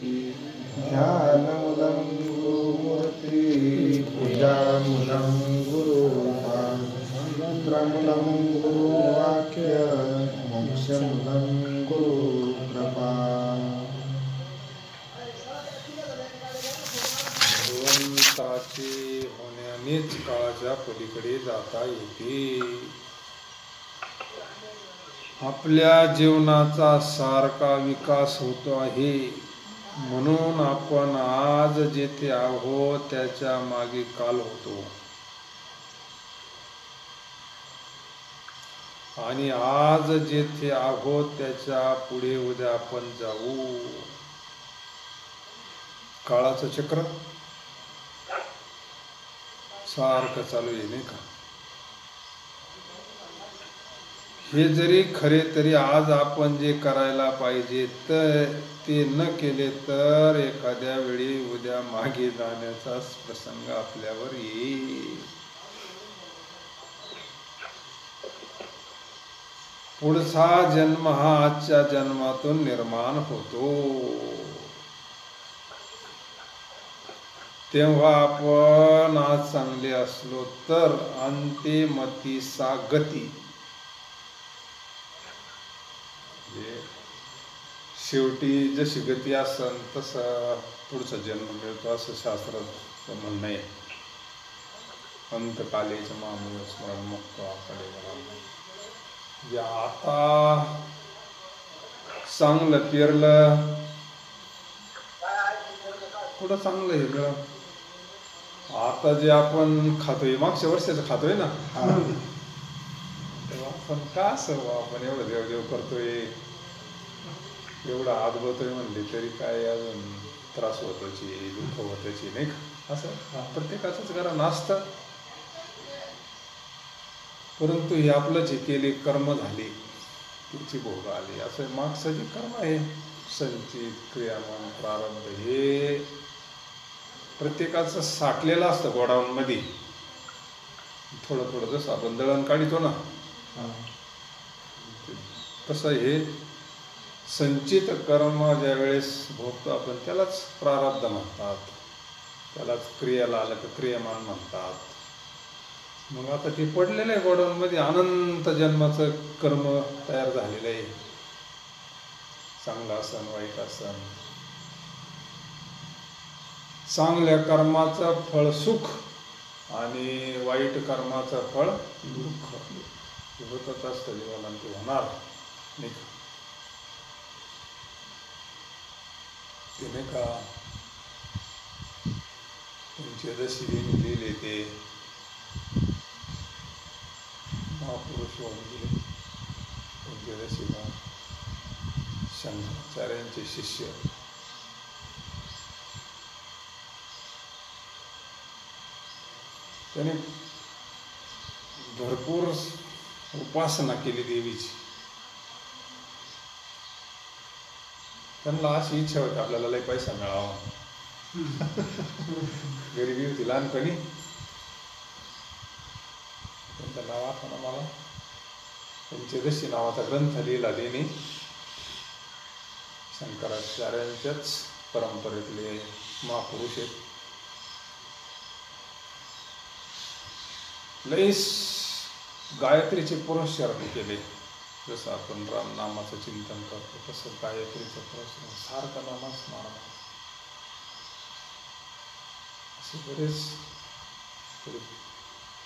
ध्यानमुदं गुरुमूर्ति पूजामुदं गुरुभाग मंत्रमुदं गुरुवाक्य मोक्षमुदं गुरुकृपा भगवंताचे होण्यानेच काळाच्या पलीकडे जाता येते. आपल्या जीवनाचा सारखा विकास होतो आहे. म्हणून आपण आज जेथे आहोत त्याच्या मागे काल होतो आणि आज जेथे आहोत त्याच्या पुढे उद्या आपण जाऊ. काळाचं चक्र सारखं चालू आहे नाही का. हे जरी खरे तरी आज आपण जे करायला पाहिजे तर ते न केले तर एखाद्या वेळी उद्या मागे जाण्याचा प्रसंग आपल्यावर येईल. पुढचा जन्म हा आजच्या जन्मातून निर्माण होतो. तेव्हा आपण आज चांगले असलो तर अंते मती सा गती, शेवटी जशी गती असन तसा पुढचा जन्म मिळतो असं शास्त्राचं म्हणणं आहे. अंतकालेच मामूळ स्मरण मुक्त आकडे. आता चांगलं पेरलं पुढं चांगलं हे गं. आता जे आपण खातोय मागच्या वर्षाचं खातोय ना, तेव्हा आपण का असं आपण एवढं देवदेव करतोय, एवढं हात बळतोय म्हणले तरी काय अजून त्रास होतोची, दुःख होतोची नाही का. असं प्रत्येकाचंच घराणं असतं. परंतु हे आपलं जे केले कर्म झाले त्याची भोग आली. असं मागचं जे कर्म आहे संचित क्रियामान प्रारंभ हे प्रत्येकाचं साठलेलं असतं गोडाऊनमध्ये. थोडं थोडं जसं आपण दळण काढितो ना तसं हे संचित कर्म ज्या वेळेस भोगतो आपण त्यालाच प्रारब्ध म्हणतात, त्यालाच क्रियाला आलं तर क्रियामान म्हणतात. मग आता ते पडलेलं आहे गोडाऊनमध्ये, अनंत जन्माचं कर्म तयार झालेलं आहे. चांगलं असन वाईट असन, चांगल्या कर्माचं फळ सुख आणि वाईट कर्माचं फळ दुःख. हे होतच असतं जीवनात, ते होणार नाही का. ते नाही का पंचदशी लिहिले ते महापुरुष होऊन गेले पंचदशीला शंकराचार्यांचे शिष्य. त्याने भरपूर उपासना केली देवीची. त्यांना अशी इच्छा होती आपल्याला लय पैसा मिळावा. गरिबी होती लहानपणी. त्यांचं नाव आठवणा मला. पंचदशी नावाचा ग्रंथ लिहिला त्यांनी. शंकराचार्यांच्याच परंपरेतले महापुरुष आहेत. लय गायत्रीचे पुरस्कार केले. जसं आपण रामनामाचं चिंतन करतो तसं गायत्रीचं पुरस्कार सारखं नामच स्मरण. असे बरेच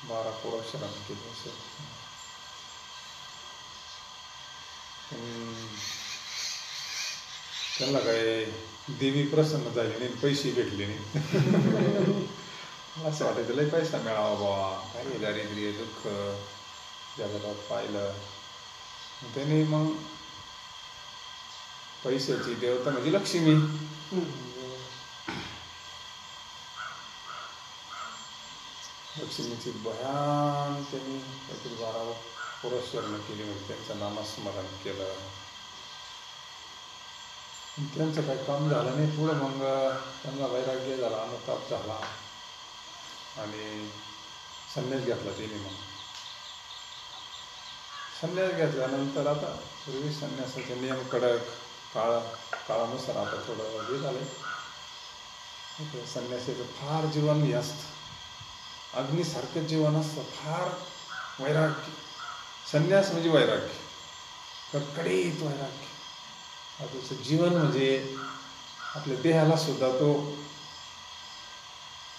12 पुरस्कार केले असेल. त्यांना काय देवी प्रसन्न झाली नाही, पैसे भेटले नाही. असं वाटायचं लय पैसा मिळावा बाबा, काही दारिद्र्य दुःख जगात पाहिलं. त्याने मग पैशाची देवता म्हणजे लक्ष्मी. लक्ष्मीची भयान त्यांनी काहीतरी 12 पुरस्कार केली. म्हणजे त्यांचं नामस्मरण केलं. त्यांचं काही काम झालं नाही पुढं. मग त्यांना वैराग्य झाला, अनुताप झाला आणि संन्यास घेतला त्यांनी. मग संन्यास घेतल्यानंतर आता पूर्वी संन्यासाचे नियम कडक, काळानुसार आता थोडं हे झालंय. संन्यासीचं फार जीवन हे असतं, अग्नीसारखं जीवन असतं, फार वैराग्य. संन्यास म्हणजे वैराग्य, कडकडीत वैराग्य. त्याचं जीवन म्हणजे आपल्या देहाला सुद्धा तो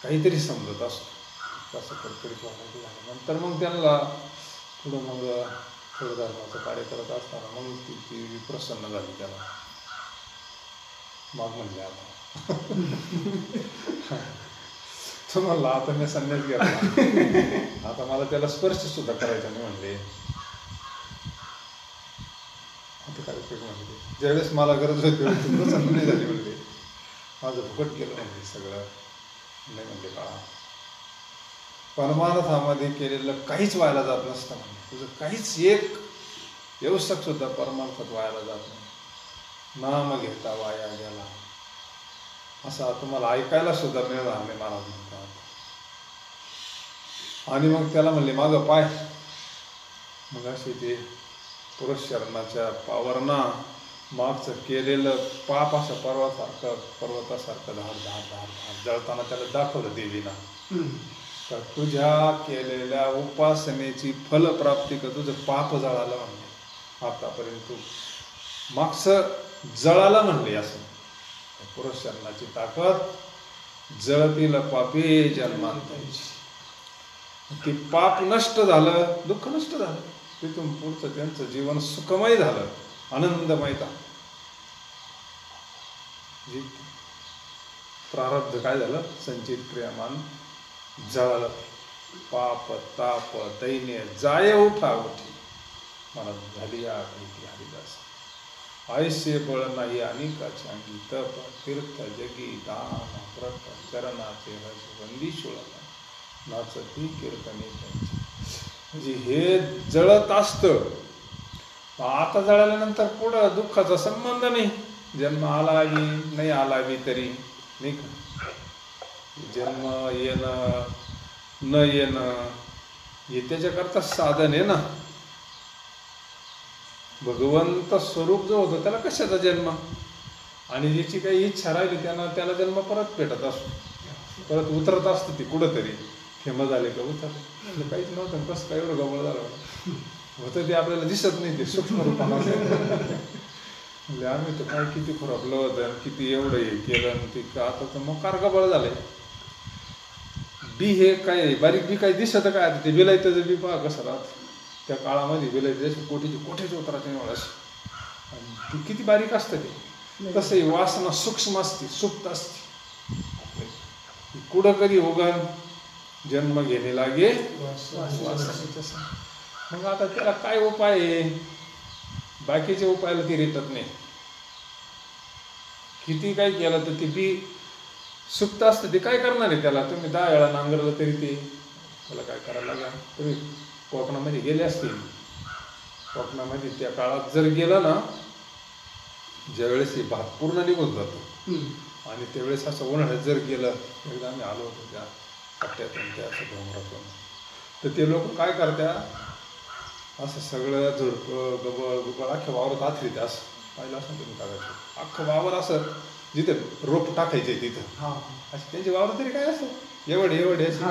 काहीतरी समजत असतो. कसं कडकडीत वैराग्य झालं. नंतर मग त्यांना पुढं मग थोडं धर्माचं कार्य करत असताना मग ती प्रसन्न झाली त्याला. मग म्हणजे आता तो म्हणला आता मी संन्यास घेतला, आता मला त्याला स्पर्श सुद्धा करायचा नाही म्हणले. आता काय म्हणले, ज्यावेळेस मला गरज होती प्रसन्न नाही झाली म्हणले, माझं फुकट केलं म्हणजे सगळं नाही म्हणले. काळा परमार्थामध्ये केलेलं काहीच व्हायला जात नसतं म्हणजे, तुझं काहीच एक व्यवसाय सुद्धा परमार्थात व्हायला जात नाही. नाम घेता वाया गेला असं तुम्हाला ऐकायला सुद्धा मिळणार नाही महाराज म्हणतात. आणि मग त्याला म्हणले मागं पाय. मग असे ते पुरुष शरणाच्या पावरना मागचं केलेलं पाप असं पर्वतासारखं धार जळताना त्याला दाखवलं देवीना. तर तुझ्या केलेल्या उपासनेची फलप्राप्ती का तुझं पाप जळालं म्हणले, आतापर्यंत तू मागचं जळालं म्हणले. असं पुरुष शरणाची ताकद जळतील पापी जन्मांताची. ते पाप नष्ट झालं, दुःख नष्ट झालं, तिथून पुढचं त्यांचं जीवन सुखमय झालं, आनंदमय झालं. जी प्रारब्ध काय झालं, संचित क्रियामान जळालं. पाप ताप दैन्य जाय उठा उठी मला झाली या हरिदास. ऐसे बळ नाही अनेकाचे अंगी, तप तीर्थ जगी दान व्रत चरणाचे रस बंदी शोळा नाचती कीर्तने त्यांची. म्हणजे हे जळत असतं. आता जळाल्यानंतर पुढं दुःखाचा संबंध नाही. जन्म आला बी नाही आला बी तरी नाही का, जन्म येणं न येणं हे त्याच्याकरता साधन आहे ना. भगवंत स्वरूप जो होतं त्याला कशाचा जन्म, आणि ज्याची काही इच्छा राहिली त्याला जन्म परत भेटत असतो, परत उतरत असतं. ती कुठंतरी खेम झाले का उतरलं, काहीच नव्हतं. कसं काय एवढं गबळ झालं होतं ते आपल्याला दिसत नाही, ते सूक्ष्म रूपानं म्हणजे आम्ही तर काय किती खुरापलं होतं, किती एवढं हे केलं ते आता तर मग कार गबळ झालंय. बी हे काय बारीक बी काही दिसतं काय, आता ते बिलायचं बी पहा कसं राहत. त्या काळामध्ये बिलायचं जशी कोटीची उतरायची निवड अशी, आणि ती किती बारीक असतं ते. तसं ही वासना सूक्ष्म असते, सुप्त असते. कुठं कधी उगन जन्म घेणे लागे वासना. मग आता त्याला काय उपाय आहे, बाकीच्या उपायाला ती रेटत नाही. किती काय केलं तर ती बी सुप्त असतं, ते काय करणार आहे त्याला. तुम्ही 10 वेळा नांगरलं तरी ते त्याला काय करायला लागेल. तुम्ही कोकणामध्ये गेले असतील, कोकणामध्ये त्या काळात जर गेलं ना, ज्यावेळेस हे भात पूर्ण निघून जातो, आणि त्यावेळेस असं उन्हाळ्यात जर गेलं, एकदा आम्ही आलो होतो त्या कट्ट्यातून त्या असं डोंगरातून, तर ते लोक काय करतात, असं सगळं झुडपं गबळ अख्ख्या वावरात आथरीत. असं पाहिलं असं तुम्ही टाकायचं अख्खं वावर, असं जिथे रोप टाकायचे तिथं असे त्यांचे वावर तरी काय असं एवढे असे.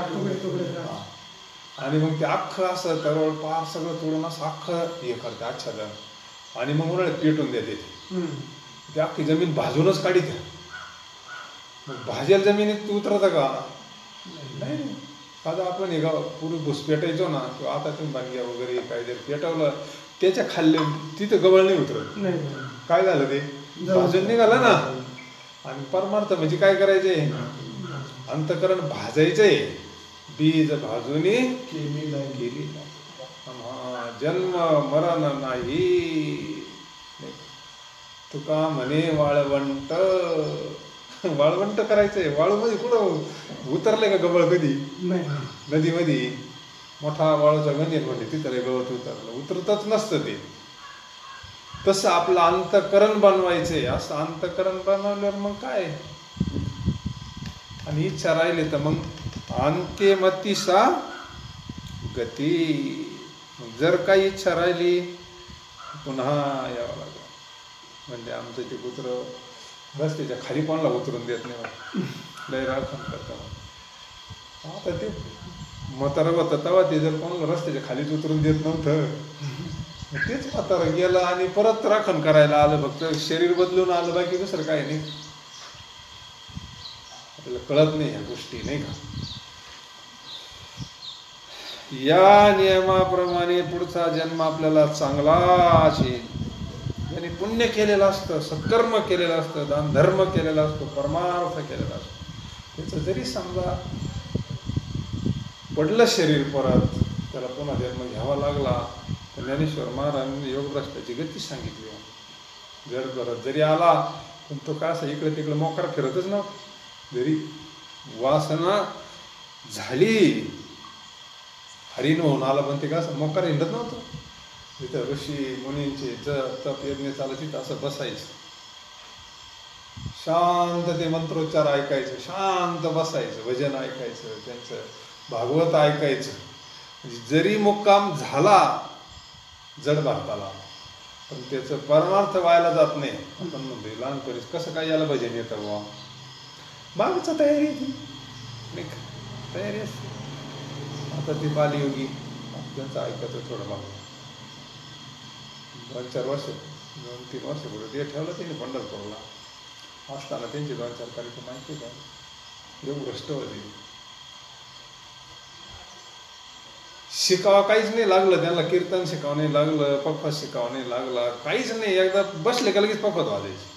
आणि मग ते अख्खं असं तरवळ पार सगळं तोडून असं अख्खं हे करते आच्छादन, आणि मग उन्हाळ्यात पेटून देते. ते अख्खी जमीन भाजूनच काढी द्या. मग भाजेल जमिनीत उतरतं का नाही. आता आपण हे पूर्वी भुस पेटायचो ना, किंवा आता तुम्ही बांग्या वगैरे काय जर पेटवलं त्याच्या खाल्ले तिथं गवळ नाही उतरत. काय झालं ते भाजून निघालं ना. आणि परमार्थ म्हणजे काय करायचे, अंतकरण भाजायचंय, बीज भाजूनी केली. जन्म मरण नाही तुका म्हणे वाळवंट. वाळवंट करायचंय. वाळूमध्ये कुठं उतरले का गवळ कधी, नदीमध्ये मोठा वाळूचा गणित म्हणजे तिथं गवत उतरतच नसतं ते. तसं आपलं अंतकरण बनवायचंय. असं अंतकरण बनवल्यावर मग काय, आणि इच्छा राहिली तर मग अंत्यमतीसा गती. जर काही इच्छा राहिली पुन्हा यावं लागेल. म्हणजे आमचं ते कुत्रं रस्त्याच्या खाली कोणाला उतरून देत नाही, लय राखण करतं. आता ते म्हातारं होतं तेव्हा ते जर कोणाला रस्त्याच्या खालीच उतरून देत नव्हतं, तेच म्हातारं गेलं आणि परत राखण करायला आलं, फक्त शरीर बदलून आलं, बाकी दुसरं काय नाही. आपल्याला कळत नाही ह्या गोष्टी, नाही का. या नियमाप्रमाणे पुढचा जन्म आपल्याला चांगलाच येईल. ज्यांनी पुण्य केलेलं असतं, सत्कर्म केलेलं असतं, दान धर्म केलेला असतो, परमार्थ केलेला असतो, त्याचं जरी समजा पडलं शरीर परत, त्याला पुन्हा जन्म घ्यावा लागला, तर ज्ञानेश्वर महाराजांनी योगभ्रष्टाची गती सांगितली. जर परत जरी आला पण तो का असं इकडे तिकडे मोकार फिरतच नव्हता. जरी वासना झाली, हरिण होऊन आला, पण ते का असं मोकार हिंडत नव्हतं. तिथं ऋषी मुनींचे तप यज्ञ चालत तिथं असं बसायचं, शांत ते मंत्रोच्चार ऐकायचं, शांत बसायचं, भजन ऐकायचं, त्यांचं भागवत ऐकायचं. म्हणजे जरी मुक्काम झाला जड भारताला, पण त्याचं परमार्थ व्हायला जात नाही. आपण म्हणतो लहानपणी कसं काय याला भजन येतं बुवा, मागचं तयारी ती नाही, तयारी असते. आता ती बालयोगी त्यांचं ऐकायचं थोडं मागं 2-4 वर्ष 2-3 वर्ष पुढे ते ठेवलं त्यांनी पंढरपूरला असताना त्यांचे 2-4 कार्यक्रम माहिती का, योगभ्रष्ट होते. शिकावं काहीच नाही लागलं त्यांना, कीर्तन शिकावं नाही लागलं, पखवाज शिकावं नाही लागला, काहीच नाही. एकदा बसले का लगेच पखवाज वाजायची,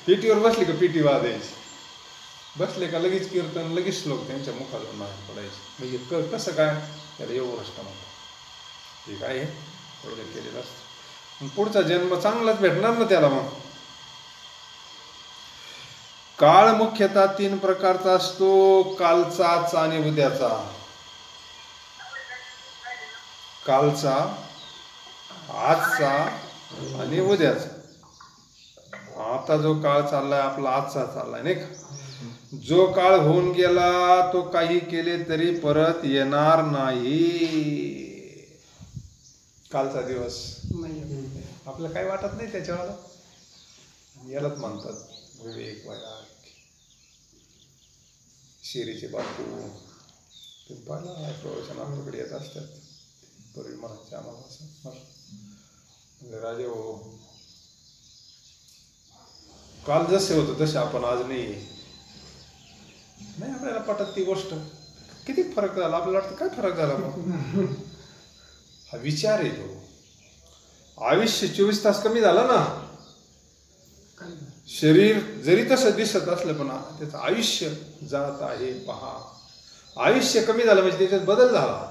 पेटीवर बसले का पेटी वाजायची, बसले का लगेच कीर्तन, लगेच श्लोक त्यांच्या मुखातून बाहेर पडायचे. म्हणजे कसं काय, त्याला योगभ्रष्ट म्हणतात. हे काय आहे, एवढं केलेलं असतं. पुढचा जन्म चांगलाच भेटणार ना त्याला. मग काळ मुख्यतः 3 प्रकारचा असतो, कालचाच आणि उद्याचा. कालचा, आजचा आणि उद्याचा. आता जो काळ चाललाय आपला आजचा चाललाय, नाही का. जो काळ होऊन गेला तो काही केले तरी परत येणार नाही. कालचा दिवस आपल्याला काही वाटत नाही त्याच्यावर, यालाच म्हणतात विवेक वैराग्य. शिरीचे बापू ते पाहिला प्रवचन आपल्याकडे येत असतात, पूर्वी म्हणायचे आम्हाला असं, राजे हो काल जसे होतं तसे आपण आज नाही. आपल्याला पटत ती गोष्ट. किती फरक झाला आपल्याला वाटतं, काय फरक झाला मग. हा विचार आहे तो. आयुष्य 24 तास कमी झालं ना. शरीर जरी तसं दिसत असलं पण त्याचं आयुष्य जात आहे पहा. आयुष्य कमी झालं म्हणजे त्याच्यात बदल झाला.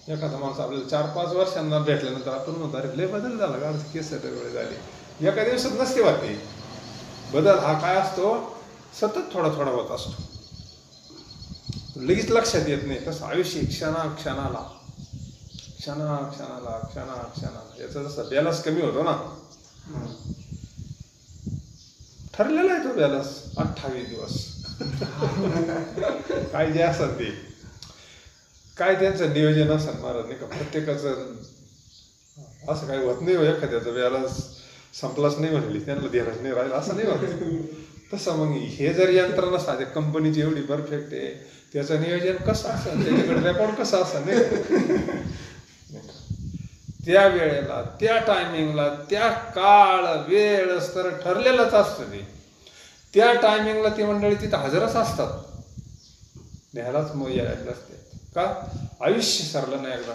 एखादा माणूस आपल्याला 4-5 वर्षांना भेटल्यानंतर आपण म्हणतो अरे लय बदल झाला का, केस वेगळे झाले. एका दिवसात नसते वाटते बदल. हा काय असतो, सतत थोडा थोडा होत असतो, लगेच लक्षात येत नाही. तसं आयुष्य क्षणाक्षणाला याचा जसा बॅलन्स कमी होतो ना, ठरलेला आहे तो बॅलन्स 28 दिवस. काय जे असत ते काय त्यांचं नियोजन असं महाराज नाही का. प्रत्येकाचं असं काही होत नाही, एखाद्याचं बॅलन्स संपलाच नाही म्हणली त्यांना ध्यानच नाही राहिलं असं नाही होत. तसं मग हे जर यंत्रणा साध्या कंपनीची एवढी परफेक्ट आहे, त्याचं नियोजन कसं असं, त्याच्याकडे रेकॉर्ड कसं असं नाही. त्या वेळेला, त्या टायमिंगला, त्या काळ वेळ तर ठरलेलंच असतं ते. त्या टायमिंगला ती मंडळी तिथं हजरच असतात, न्यायलाच मग यायला असते. का आयुष्य सरलं नाही, एकदा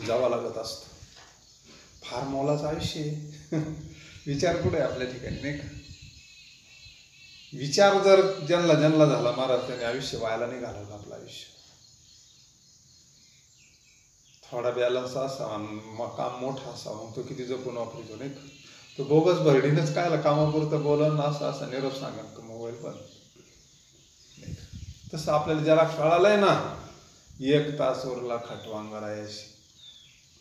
जावं लागत असतं. फार मोलाचं आयुष्य आहे. विचार कुठे आहे आपल्या ठिकाणी, नाही का. विचार जर ज्यांना झाला महाराज त्याने आयुष्य व्हायला नाही घालवलं. आपलं आयुष्य थोडा बॅलन्स असा, काम मोठा असा, मग तो किती जपून वापरतो, नाही का. तो बोगस भरडीनच काय कामापुरतं बोलन असं निरोप सांगा मोबाईल पण. तसं आपल्याला ज्याला कळालंय ना 1 तास उरला खटवांगरायशी,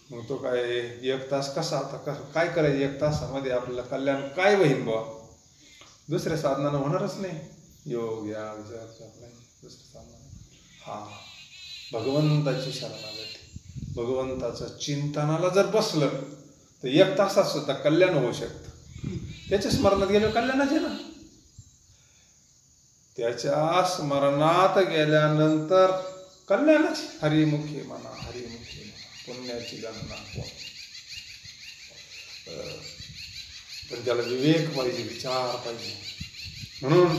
मग तो काय 1 तास कसा, आता काय करायचं 1 तासामध्ये आपल्याला कल्याण काय होईल बुवा. दुसऱ्या साधनानं होणारच नाही. योग या विचार दुसऱ्या साधनानं हा भगवंताची शरणागती, भगवंताचं चिंतनाला जर बसलं तर 1 तासात सुद्धा कल्याण होऊ शकतं. त्याच्या स्मरणात गेल्यावर कल्याणच आहे ना. त्याच्या स्मरणात गेल्यानंतर कल्याणच. हरिमुखी म्हणा, हरिमुखी म्हणा, पुण्याची गणना कोण. पण त्याला विवेक पाहिजे, विचार पाहिजे. म्हणून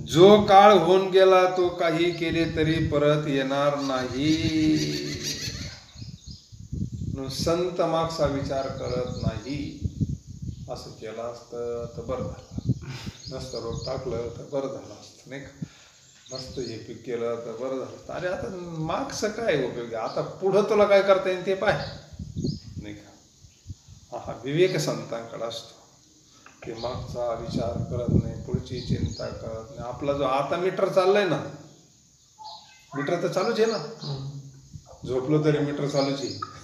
जो काळ होऊन गेला तो काही केले तरी परत येणार नाही. संत मागचा विचार करत नाही. असं केलं असतं तर बरं झालं, नसतं रोग टाकलं तर बरं झालं असतं, नाही का. मस्त हे पीक केलं तर बरं झालं. अरे आता मागचं काय उपयोग आहे, आता पुढं तुला काय करता येईल ते पाय, नाही का. हा विवेक संतांकडे असतो. ते मागचा विचार करत नाही, पुढची चिंता करत नाही. आपला जो आता मीटर चाललाय ना, मीटर तर चालूच आहे ना. झोपलो तरी मीटर चालूच आहे.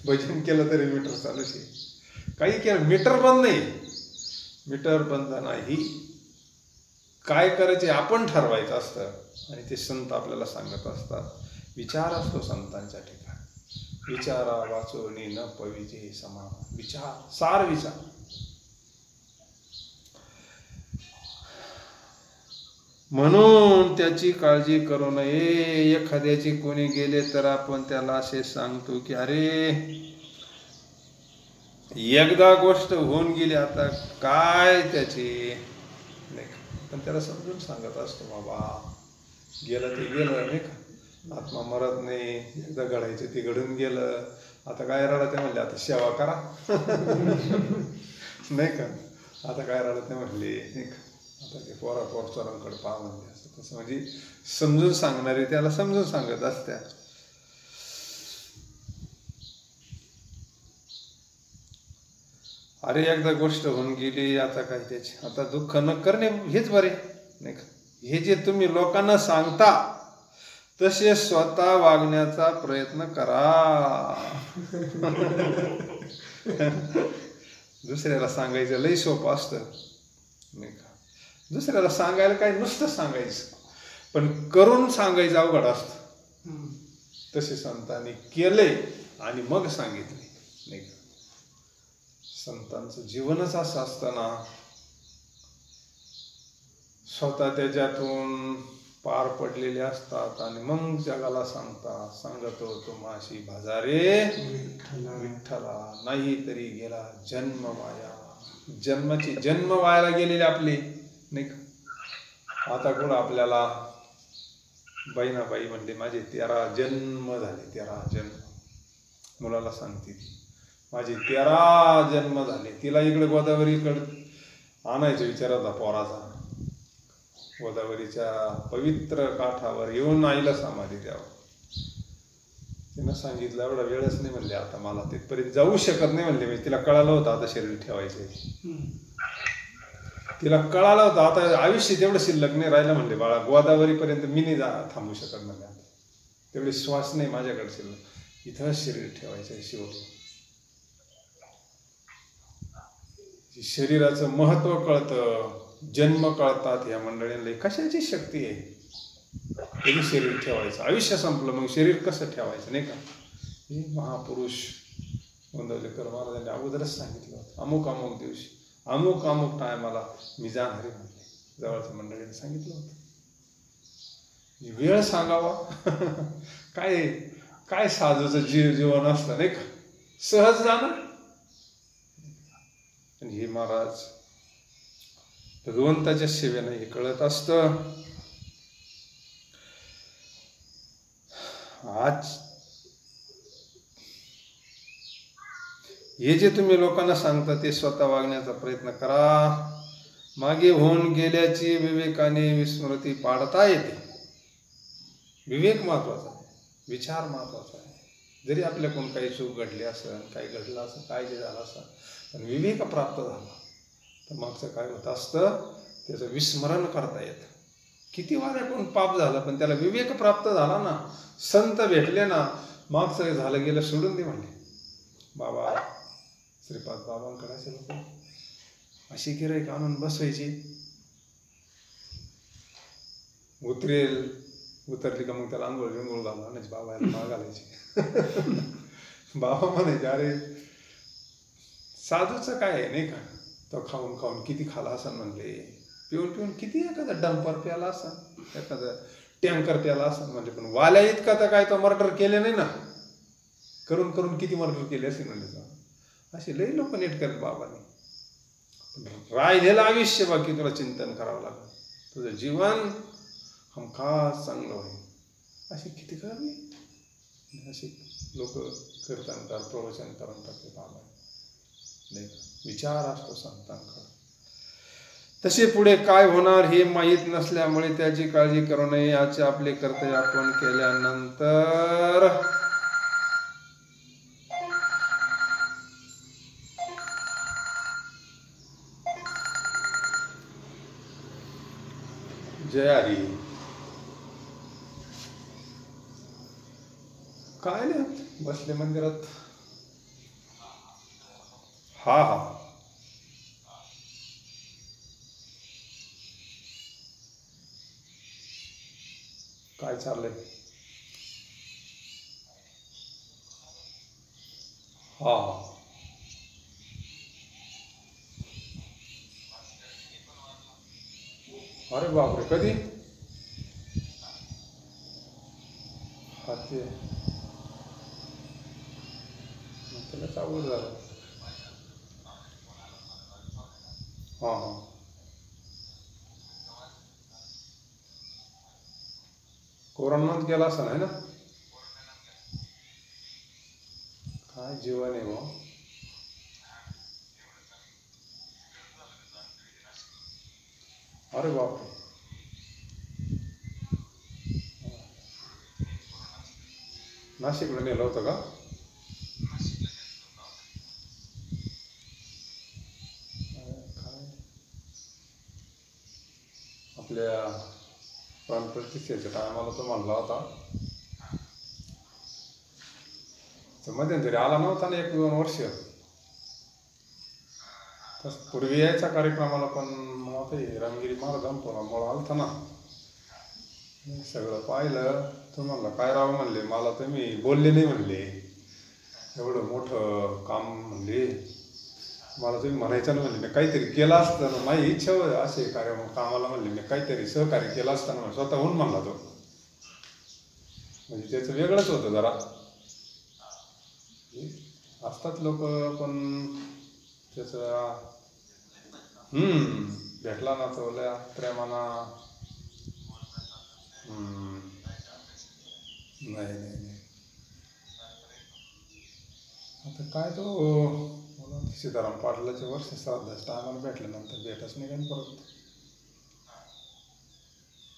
भजन केलं तरी मीटर चालूच आहे. काही केलं मीटर बंद नाही. मीटर बंद नाही. काय करायचे आपण ठरवायचं असतं. आणि ते संत आपल्याला सांगत असतात. विचार असतो संतांच्या ठिकाणी. विचारा वाचोनी न पविजे समा. विचार, सार विचार. म्हणून त्याची काळजी करू नये. एखाद्याची कोणी गेले तर आपण त्याला असे सांगतो की अरे एकदा गोष्ट होऊन गेली, आता काय त्याची, नाही का. पण त्याला समजून सांगत असतो, बाबा गेलं ते गेलं, नाही का. आत्मा मरत नाही. एकदा घडायचं ते घडून गेलं. आता काय रडत ते म्हणले, आता सेवा करा. नाही का. आता काय रडत ते म्हणले, नाही का. आता ते पोरांकडे पहा म्हणजे असं तसं, म्हणजे समजून सांगणारे त्याला समजून सांगत असत्या. अरे एकदा गोष्ट होऊन गेली, आता काय त्याची, आता दुःख न करणे हेच बरे, नाही का. हे जे तुम्ही लोकांना सांगता तसे स्वतः वागण्याचा प्रयत्न करा. दुसऱ्याला सांगायचं लई सोपं असतं, नाही का. दुसऱ्याला सांगायला काय नुसतं सांगायचं, पण करून सांगायचं अवघड असतं. तसे संतांनी केले आणि मग सांगितले, नाही का. संतांचं जीवनच असं असतं ना, स्वतः त्याच्यातून पार पडलेले असतात आणि मग जगाला सांगतात. सांगतो तुम्हाशी भाजारे विठ्ठला, नाही तरी गेला जन्म वाया. जन्म वायाला गेलेले आपले, नाही का. आता कुठं आपल्याला बहिणाबाई म्हणते माझे 13 जन्म झाले, 13 जन्म. मुलाला सांगते ती माझे 13 जन्म झाले. तिला इकडे गोदावरीकडे आणायचं विचार होता पोराचा. गोदावरीच्या पवित्र काठावर येऊन आईला समाधी द्यावं. तिनं सांगितलं एवढा वेळच नाही म्हणले, आता मला तिथपर्यंत जाऊ शकत नाही म्हणले. मी तिला कळालं होतं आता शरीर ठेवायचे. तिला कळालं होतं आता आयुष्य तेवढं शिल्लक नाही राहिलं म्हणले. बाळा गोदावरीपर्यंत मी नाही थांबू शकत म्हणले. आता तेवढी श्वास नाही माझ्याकडे शिल्लक, इथं शरीर ठेवायचं शेवटी. शरीराचं महत्व कळतं, जन्म कळतात या मंडळींना. कशाची शक्ती आहे तरी शरीर ठेवायचं. आयुष्य संपलं मग शरीर कसं ठेवायचं, नाही का. हे महापुरुष गोंदवलेकर महाराजांनी अगोदरच सांगितलं होतं. अमुक अमुक दिवशी अमुक अमुक टायमाला मी जाणारे म्हणले. जवळच्या मंडळीने सांगितलं होतं. वेळ सांगावा. काय साधूचं जीवन असतं, नाही का. सहज जाणं. आणि हे महाराज भगवंताच्या सेवेनं हे कळत असतं. आज हे जे तुम्ही लोकांना सांगता ते स्वतः वागण्याचा प्रयत्न करा. मागे होऊन गेल्याची विवेकाने विस्मृती पाडता येते. विवेक महत्वाचा आहे, विचार महत्वाचा आहे. जरी आपल्याकडून काही चूक घडली असेल, काही घडलं असं, काय जे झालं असं, पण विवेक प्राप्त झाला तर मागचं काय होत असतं त्याचं विस्मरण करता येतं. किती वाऱ्याकडून पाप झालं पण त्याला विवेक प्राप्त झाला ना, संत भेटले ना, मागचं झालं गेलं सोडून दे म्हणले. बाबा श्रीपाद बाबांकडे असे लोक अशी गिऱ्हाईक आणून बसवायची. उतरली का मग त्याला आंघोळ बिंघोळ घालून आणायची, बाबाला माग घालायची. बाबा म्हणायचे अरे साधूचं काय आहे नाही का, तो खाऊन खाऊन किती खाला असं म्हणले, पिऊन पिऊन किती एखादा डंपर प्याला असं, एखादा टँकर प्याला असं म्हणले, पण वाल्या इतका तर काय तो मर्डर केले नाही ना, करून करून किती मर्डर केले असे म्हणले. असे लई लोक नीट करत बाबाने. राहिलेलं आयुष्य बाकी तुला चिंतन करावं लागलं, तुझं जीवन हमखास चांगलं होईल. असे किती करावे असे लोक कीर्तनकार प्रवचन करून टाकते बाबा नाही का, विचार असतो संतांकडे. तसे पुढे काय होणार हे माहीत नसल्यामुळे त्याची काळजी करू नये. याचे आपले कर्तव्य आपण केल्यानंतर जय हरी. काय नाही बसले मंदिरात. हा हा काय चाललंय. हा अरे बापरे, कधी. हा ते त्याला चावलं झालं. हा हा कोरोनात गेला असं नाही ना. काय जीवन आहे भाऊ. अरे बापरे, नाशिकला नेलं होतं का. काय आपल्या प्राणप्रतिष्ठेच्या टायमाला तो म्हणला होता, तर मध्यंतरी आला नव्हता ना 1-2 वर्ष. तस पूर्वी यायचा कार्यक्रमाला, पण मला आता रामगिरी महाराजांमुळं आलता ना. सगळं पाहिलं. तो म्हणला काय राव म्हणले, मला तुम्ही बोलले नाही म्हणले, एवढं मोठं काम म्हणले मला तुम्ही म्हणायचं ना म्हणले, मी काहीतरी केलं असतं ना, माझी इच्छा असे कामाला म्हणले, मी काहीतरी सहकार्य केलं असतं ना स्वतःहून म्हणला तो. म्हणजे त्याचं वेगळंच होतं जरा. असतात लोक पण त्याचं भेटला ना तो लय प्रेमाना. नाही नाही नाही आता काय तो मला सीताराम पाटलाच्या वर्ष श्राद्धाच्या टायमाला भेटल्यानंतर भेटच नाही काही परत.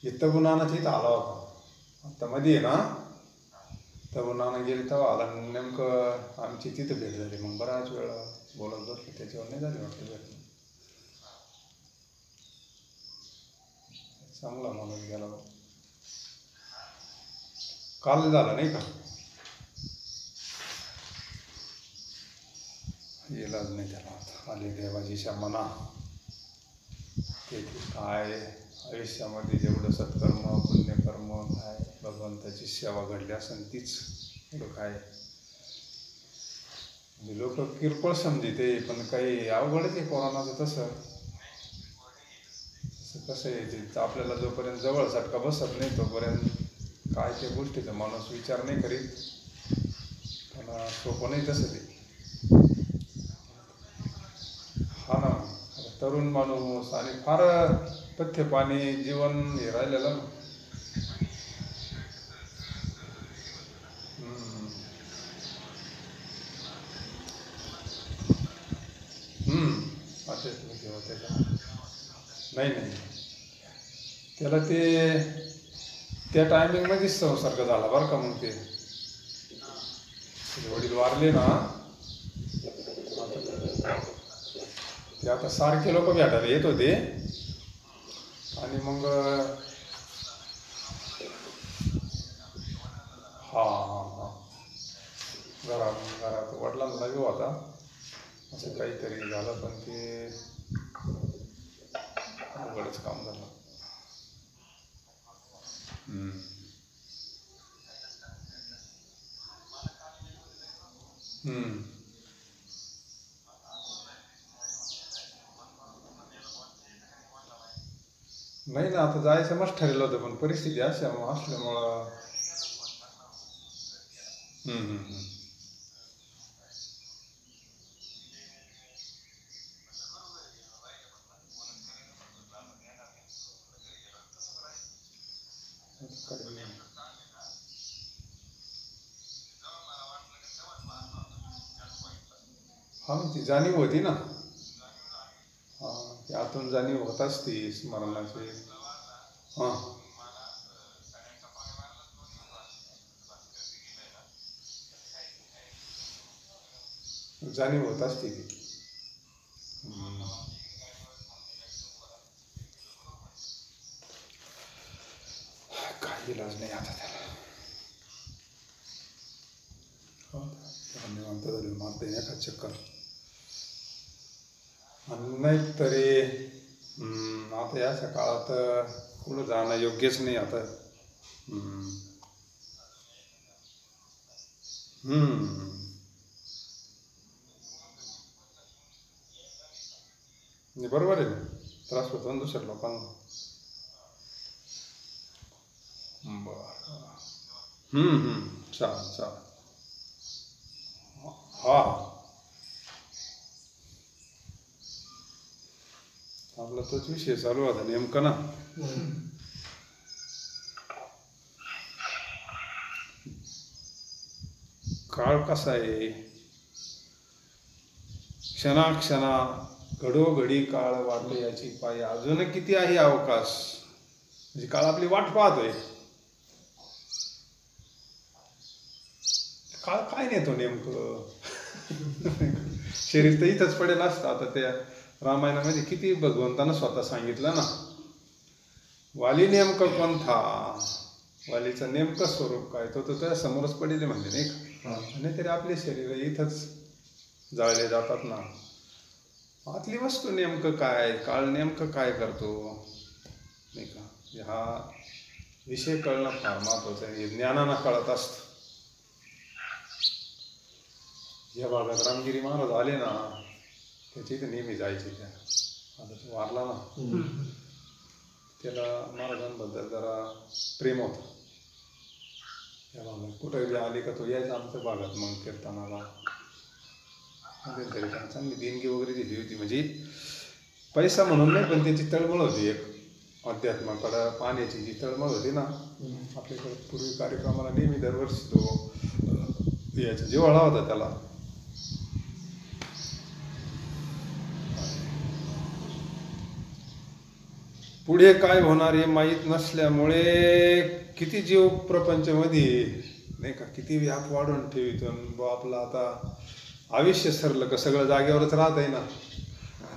इथं नानाच्या इथं आला होता आता मध्ये आहे ना, तर नाना गेले तेव्हा आला. नेमकं आमची तिथं भेट झाली, मग बराच वेळ बोलत बसलो, त्याच्यावर नाही झाली वाटतं भेट. चांगला माणूस गेला काल झाला नाही का. इलाज नाही त्याला आता. आली देवाजीच्या मना. ते काय आयुष्यामध्ये जेवढं सत्कर्म पुण्यकर्म काय भगवंताची सेवा घडली असेल तीच एवढं काय. म्हणजे लोक किरकोळ समजते, पण काही अवघडच आहे कोरोनाचं. तसं कसं आहे ते आपल्याला जोपर्यंत जवळ चटका बसत नाही तोपर्यंत काय त्या गोष्टीचा माणूस विचार नाही करीत. पण सोपं नाही तसं ते. हा ना, तरुण माणूस आणि फार पथ्य पाणी जीवन हे राहिलेलं ना. आध्यात्मिक होते का. नाही नाही त्याला ते त्या टायमिंगमध्येच संसर्ग झाला बरं का. मग ते वडील वारले ना, ते आता सारखे लोक भेटायला येत होते. आणि मग हा हा हा घरात वडिलांना घेऊ आता असं काहीतरी झालं, पण ते अवघडच काम झालं. नाही ना, आता जायचं मस्त ठरलं होतं, पण परिस्थिती असल्यामुळं हा, ती जाणीव होती ना. हा, यातून जाणीव होत असती स्मरणाची. हा, जाणीव होत असती ती. काही इलाज नाही आता त्याला. निवांत झाली मारता एका चक्कर. नाही तरी आता याच्या काळात कुठं जाणं योग्यच नाही आता. बरोबर आहे ना, त्रास होतो ना दुसऱ्या लोकांना. बरं, चालेल. हा, आपला तोच विषय चालू होता नेमका ना. काळ कसा आहे, क्षणाक्षणा घडोघडी काळ वाढले याची पायी अजून किती आहे अवकाश. म्हणजे काळ आपली वाट पाहतोय. काळ काय नेतो नेमकं. शरीर तर इथंच पडेल असतं. आता त्या रामायणामध्ये किती भगवंतानं स्वतः सांगितलं ना, वाली नेमकं कोणता, वालीचं नेमकं स्वरूप काय, तो त्या समोरच पडेल म्हणजे नाही का. आणि तरी आपले शरीर इथंच जाळले जातात ना. आतली वस्तू नेमकं काय, काळ नेमकं काय करतो नाही का. हा विषय कळणं फार महत्वाचं आहे. हे ज्ञानानं कळत असतं. या भागात रामगिरी महाराज आले ना, त्याच्या इथे नेहमी जायचे. त्या आता तो वारला ना, त्याला महाराजांबद्दल जरा प्रेम होतं. या भागात कुठं आले का तो यायचा आमच्या भागात मग कीर्तनाला. तरी त्यांना चांगली देणगी वगैरे दिली होती. म्हणजे पैसा म्हणून नाही, पण त्याची तळमळ होती एक अध्यात्माकडं पाहण्याची जी तळमळ होती ना. आपल्याकडे पूर्वी कार्यक्रमाला नेहमी दरवर्षी तो यायचा, जिव्हाळा होता त्याला. पुढे काय होणार हे माहीत नसल्यामुळे किती जीव प्रपंचामध्ये नाही का, किती व्याप वाढून ठेवितो. आपलं आता आयुष्य सरलं का सगळं जागेवरच राहत आहे ना.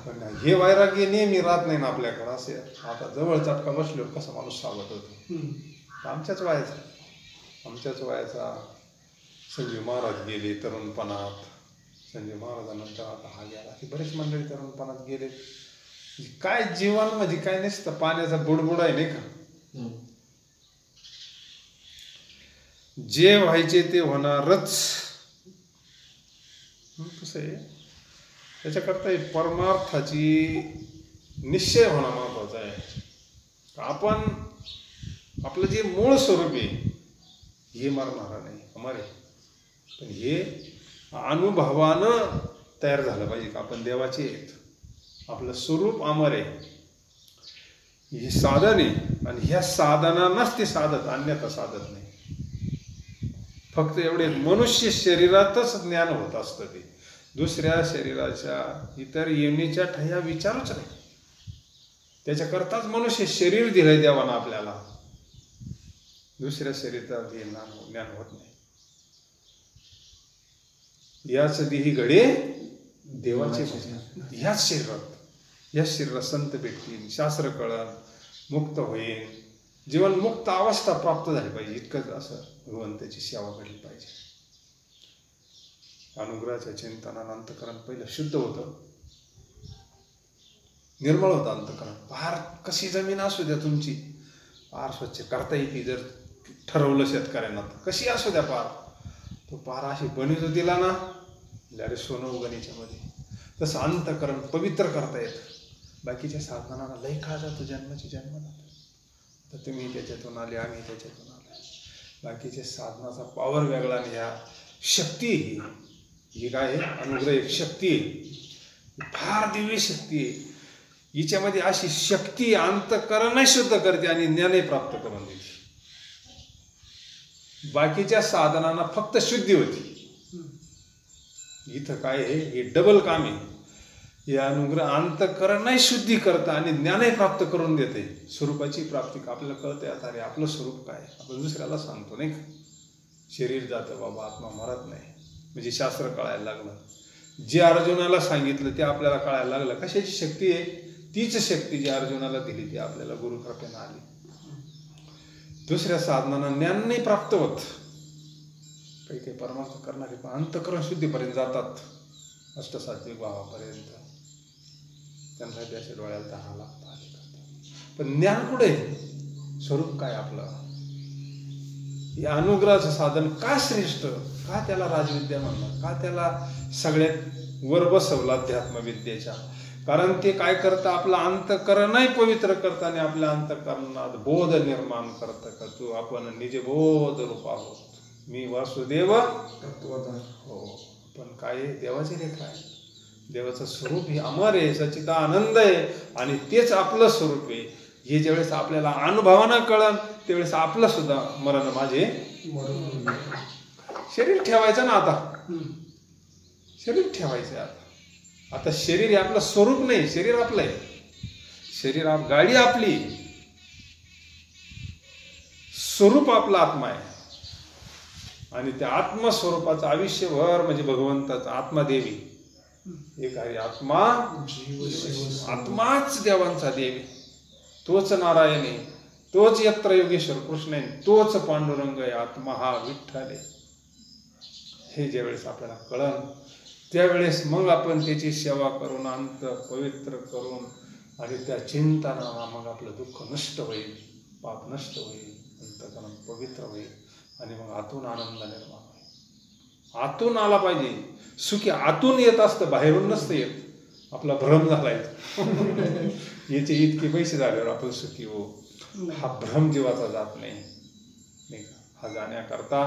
पण हे वैराग्य नेहमी राहत नाही ना आपल्याकडं. असे आता जवळ चटका बसल्यावर कसा माणूस सावध होतो. आमच्याच वयाचा संजीव महाराज गेले तरुणपणात. संजीव महाराजानंतर आता हा गेला. की बरेच मंडळी तरुणपणात गेले. काय जीवन म्हणजे काय नसतं, पाण्याचा बुडबुड आहे नाही का. जे व्हायचे ते होणारच. कसं आहे, त्याच्याकरता परमार्थाची निश्चय होणं महत्वाचं आहे. आपण आपलं जे मूळ स्वरूप आहे हे मरणार नाही, अमर आहे. पण हे अनुभवानं तयार झालं पाहिजे का आपण देवाचे आहेत. आपलं स्वरूप अमर आहे. हे साधन आहे आणि ह्या साधनांनाच ते साधत, अन्यथा साधत नाही. फक्त एवढे मनुष्य शरीरातच ज्ञान होत असतं. ते दुसऱ्या शरीराच्या इतर येणीच्या ठया विचारूच नाही. त्याच्याकरताच मनुष्य शरीर दिलंय देवानं आपल्याला. दुसऱ्या शरीरात ज्ञान होत नाही. याच देही घडे देवाचे ह्याच शरीरात संत भेटतील, शास्त्र कळण, मुक्त होईल, जीवन मुक्त अवस्था प्राप्त झाली पाहिजे. इतकंच असं भगवंताची सेवा घडली पाहिजे. अनुग्रहाच्या चिंतनानं अंतःकरण पहिलं शुद्ध होतं, निर्मळ होतं अंतःकरण. फार कशी जमीन असू द्या तुमची, फार स्वच्छ करता येते जर ठरवलं शेतकऱ्यांना. कशी असू द्या पार, तो पार अशी बनितो दिला ना अरे सोनं उगन याच्यामध्ये. तसं अंतःकरण पवित्र करता येतं. बाकीच्या साधनांना लय काळ जातो, जन्माची जन्म जातो. तर तुम्ही त्याच्यातून आले, आम्ही त्याच्यातून आलो. बाकीच्या साधनाचा पॉवर वेगळा आणि ह्या शक्ती ही काय आहे? अनुग्रह एक शक्ती आहे, फार दिव्य शक्ती आहे. हिच्यामध्ये अशी शक्ती अंतःकरणही शुद्ध करते आणि ज्ञानही प्राप्त करून देते. बाकीच्या साधनांना फक्त शुद्धी होती. इथं काय आहे? हे डबल काम आहे. हे अनुग्रह अंतःकरणही शुद्धी करतं आणि ज्ञानही प्राप्त करून देते. स्वरूपाची प्राप्ती आपल्याला कळते. आता अरे आपलं स्वरूप काय? आपण दुसऱ्याला सांगतो नाही का? शरीर जातं बाबा, आत्मा मरत नाही. म्हणजे शास्त्र कळायला लागलं. जे अर्जुनाला सांगितलं ते आपल्याला कळायला लागलं. कशाची शक्ती आहे? तीच शक्ती जी अर्जुनाला दिली ती आपल्याला गुरुकृपेनं आली. दुसऱ्या साधनांना ज्ञान नाही प्राप्त होत. काही काही परमार्थ करणारे पण अंतःकरण शुद्धीपर्यंत जातात, अष्टसात्विक भावापर्यंत. त्यांना त्याच्या डोळ्याला तहान लागतात. पण ज्ञान कुठे? स्वरूप काय आपलं? या अनुग्रहाचं साधन का श्रेष्ठ? का त्याला राजविद्या म्हणतात? का त्याला सगळ्यात वर बसवलं अध्यात्मविद्येच्या? कारण ते काय करतं? आपलं अंतःकरणही पवित्र करतं आणि आपल्या अंतःकरणात बोध निर्माण करतं का तू आपण निजबोध रूप आहोत. मी वासुदेव तत्वधार. हो, पण काय देवाचे लेख आहे. देवाचं स्वरूप हे अमर आहे, सच्चिदानंद आहे आणि तेच आपलं स्वरूप आहे. हे ज्यावेळेस आपल्याला अनुभवानं कळन त्यावेळेस आपलं सुद्धा मरण माझे शरीर ठेवायचं ना. आता शरीर ठेवायचं. आता शरीर हे आपलं स्वरूप नाही, शरीर आपलं आहे. शरीर गाडी आपली, स्वरूप आपला आत्मा आहे. आणि त्या आत्मस्वरूपाचं आयुष्यभर म्हणजे भगवंताचा आत्मादेवी एक आहे. आत्मा आत्माच देवांचा देवी, तोच नारायण आहे, तोच यत्र योगेश्वर कृष्ण आहे, तोच पांडुरंग आहे. आत्मा हा विठ्ठल आहे. हे ज्यावेळेस आपल्याला कळन त्यावेळेस मग आपण त्याची सेवा करून अंत पवित्र करून आणि त्या चिंतनाला मग आपलं दुःख नष्ट होईल, पाप नष्ट होईल, अंतःकरण पवित्र होईल आणि मग आतून आनंद निर्माण होईल. आतून आला पाहिजे. सुखी आतून येत असतं, बाहेरून नसतं येत. आपला भ्रम झालाय. याचे इतके पैसे झाल्यावर आपण सुखी हो, हा भ्रम जीवाचा जात नाही. हा जाण्याकरता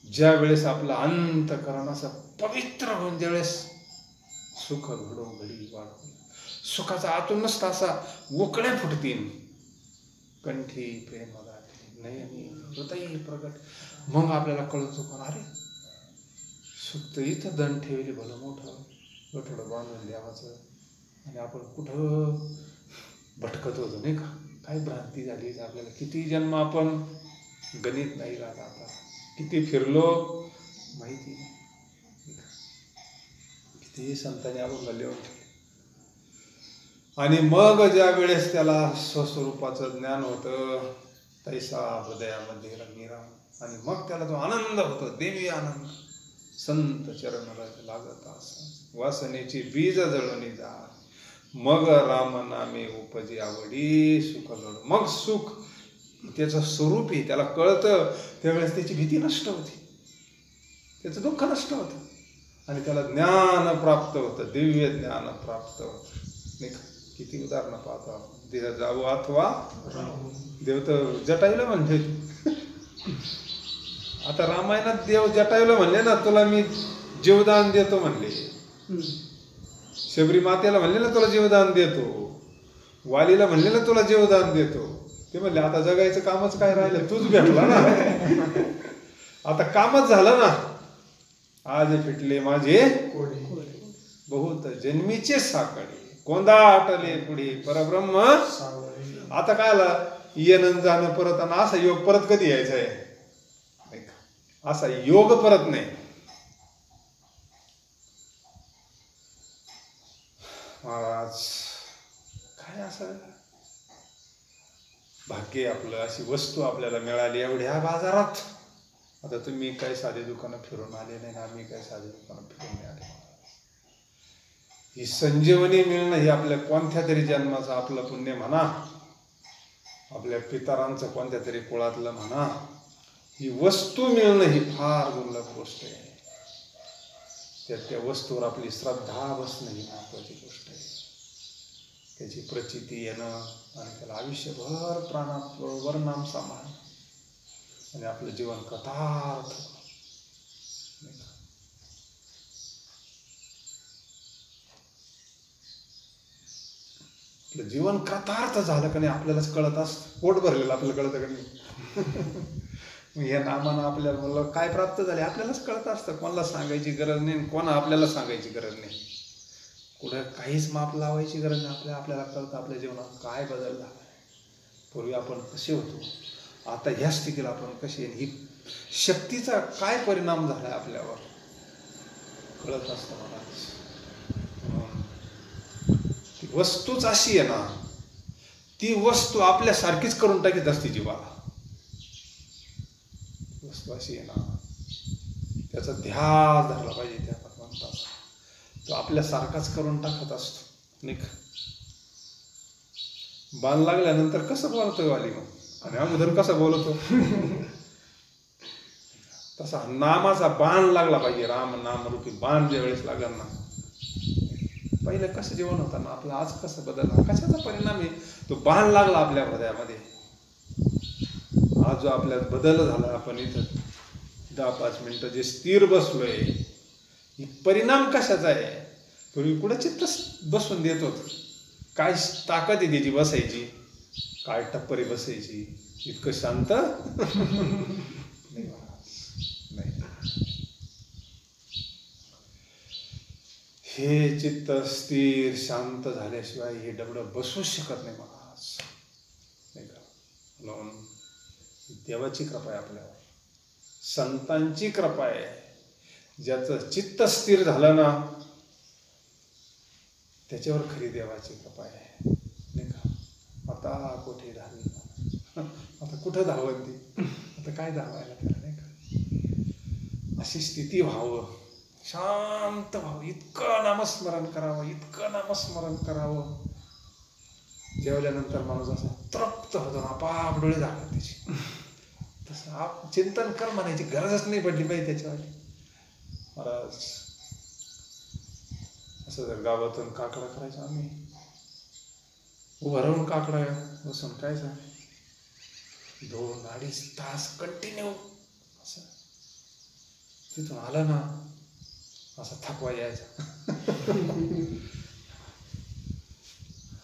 ज्या वेळेस आपलं अंतःकरण असं पवित्र होऊन ज्यावेळेस सुख घडो घडी वाढ, सुखाचा आतून नसता असा उकळ्या फुटतील, कंठी प्रेम नयनी हृदय प्रगट. मग आपल्याला कळत चुकून अरे सुख तर इथं दंड ठेवली भलं मोठं गठोडं बांधून द्यावाचं आणि आपण कुठं भटकत होतो नाही का? काय भ्रांती झाली आपल्याला. किती जन्म आपण गणित नाही राहत. आता किती फिरलो माहिती नाही, किती संतांनी आपण लिहून ठेवले. आणि मग ज्या वेळेस त्याला स्वस्वरूपाचं ज्ञान होतं तैसा हृदयामध्ये रंगीरा आणि मग त्याला जो आनंद होतो देवी आनंद, संत चरण लागत असा वासनेची बीज जळून जा. मग राम नामे उपजी आवडी सुख जड. मग सुख त्याचं स्वरूप आहे, त्याला कळतं त्यावेळेस त्याची भीती नष्ट होती, त्याचं दुःख नष्ट होतं आणि त्याला ज्ञान प्राप्त होतं, दिव्य ज्ञान प्राप्त होतं. नाही का? किती उदाहरणं पाहतो आपण. देह जाऊ अथवा देव तर जटायूला म्हणले. आता रामायणात देव जटायूला म्हणले ना, तुला मी जीवदान देतो म्हणले. शबरी मातेला म्हणले ना तुला जीवदान देतो. वालीला म्हणले ना तुला जीवदान देतो. ते म्हणले आता जगायचं कामच काय राहिलं, तूच भेटला ना. आता कामच झालं ना. आज फिटले माझे बहुत जन्मीचे साकडे कोंदाटले पुढे परब्रह्म. आता काय आला येणं जाणं परत, आणि असा योग परत कधी यायचा आहे? असा योग परत नाही. महाराज काय असं भाग्य आपलं, अशी वस्तू आपल्याला मिळाली एवढ्या बाजारात. आता तुम्ही काही साधे दुकानं फिरून आले नाही, आम्ही काही साधे दुकानं फिरून नाही आले. ही संजीवनी मिळणं ही आपल्या कोणत्या तरी जन्माचं आपलं पुण्य म्हणा, आपल्या पितरांचं कोणत्या तरी कुळातलं म्हणा. ही वस्तू मिळणं ही फार दुर्लभ गोष्ट आहे. त्या वस्तूवर आपली श्रद्धा बसणं ही महत्वाची गोष्ट आहे. त्याची प्रचिती येणं आणि त्याला आयुष्यभर प्राणाबरोबर नाम सांभाळणं आणि आपलं जीवन कृतार्थ. आपलं जीवन कृतार्थ झालं का नाही आपल्यालाच कळत असतं. पोट भरलेलं आपल्याला कळतं का नाही. या नामानं आपल्याला मला काय प्राप्त झाले आपल्यालाच कळत असतं. कोणाला सांगायची गरज नाही, कोणा आपल्याला सांगायची गरज नाही, कुठं काहीच माप लावायची गरज नाही. आपल्याला कळतं आपल्या जीवनात काय बदल झाला. पूर्वी आपण कसे होतो, आता ह्या स्थितीला आपण कशी, ही शक्तीचा काय परिणाम झाला आपल्यावर कळत असतं मला. ती वस्तूच अशी आहे ना, ती वस्तू आपल्यासारखीच करून टाकीत असते जीवाला. वस्तू अशी आहे ना, त्याचा ध्यास धरला पाहिजे त्या भगवंताचा. तो आपल्यासारखाच करून टाकत असतो. निक बाण लागल्यानंतर कसं बोलतोय वाली मग, आणि अगोदर कसं बोलतो तसा नामाचा बाण लागला पाहिजे. राम नाम रूपी बाण ज्या वेळेस लागला ना, पहिलं कसं जीवन होतं ना आपलं, आज कसं बदलला, कशाचा परिणाम आहे तो बाण लागला आपल्या हृदयामध्ये. आज जो आपल्यात बदल झाला, आपण इथं 10-5 मिनिटं जे स्थिर बसलोय, ही परिणाम कशाचा आहे. पूर्वी कुठं चित्त बसून देत होत, काय ताकद आहे त्याची बसायची, काय टप्परी बसायची, इतकं शांत नाही. हे चित्त स्थिर शांत झाल्याशिवाय हे डबडं बसू शकत नाही महाराज, नाही का. म्हणून देवाची कृपा आहे आपल्यावर, संतांची कृपा आहे. ज्याचं चित्त स्थिर झालं ना त्याच्यावर खरी देवाची कृपा आहे, नाही का. आता कुठे धावी, आता कुठं धावत ती, आता काय धावायला त्याला, नाही का. अशी स्थिती व्हावं, शांत व्हावं, इतकं नामस्मरण करावं, इतकं नामस्मरण करावं. जेवल्यानंतर माणूस असा तृप्त होतो ना, आपाप डोळे झाकत त्याची. तसं चिंतन कर म्हणायची गरजच नाही पडली पाहिजे त्याच्यावर. महाराज असं जर गावातून काकडा करायचा, आम्ही उभं राहून काकडा बसून काय सांग 2-2.5 तास कंटिन्यू असं तिथून आलं ना, असा थकवा यायचा.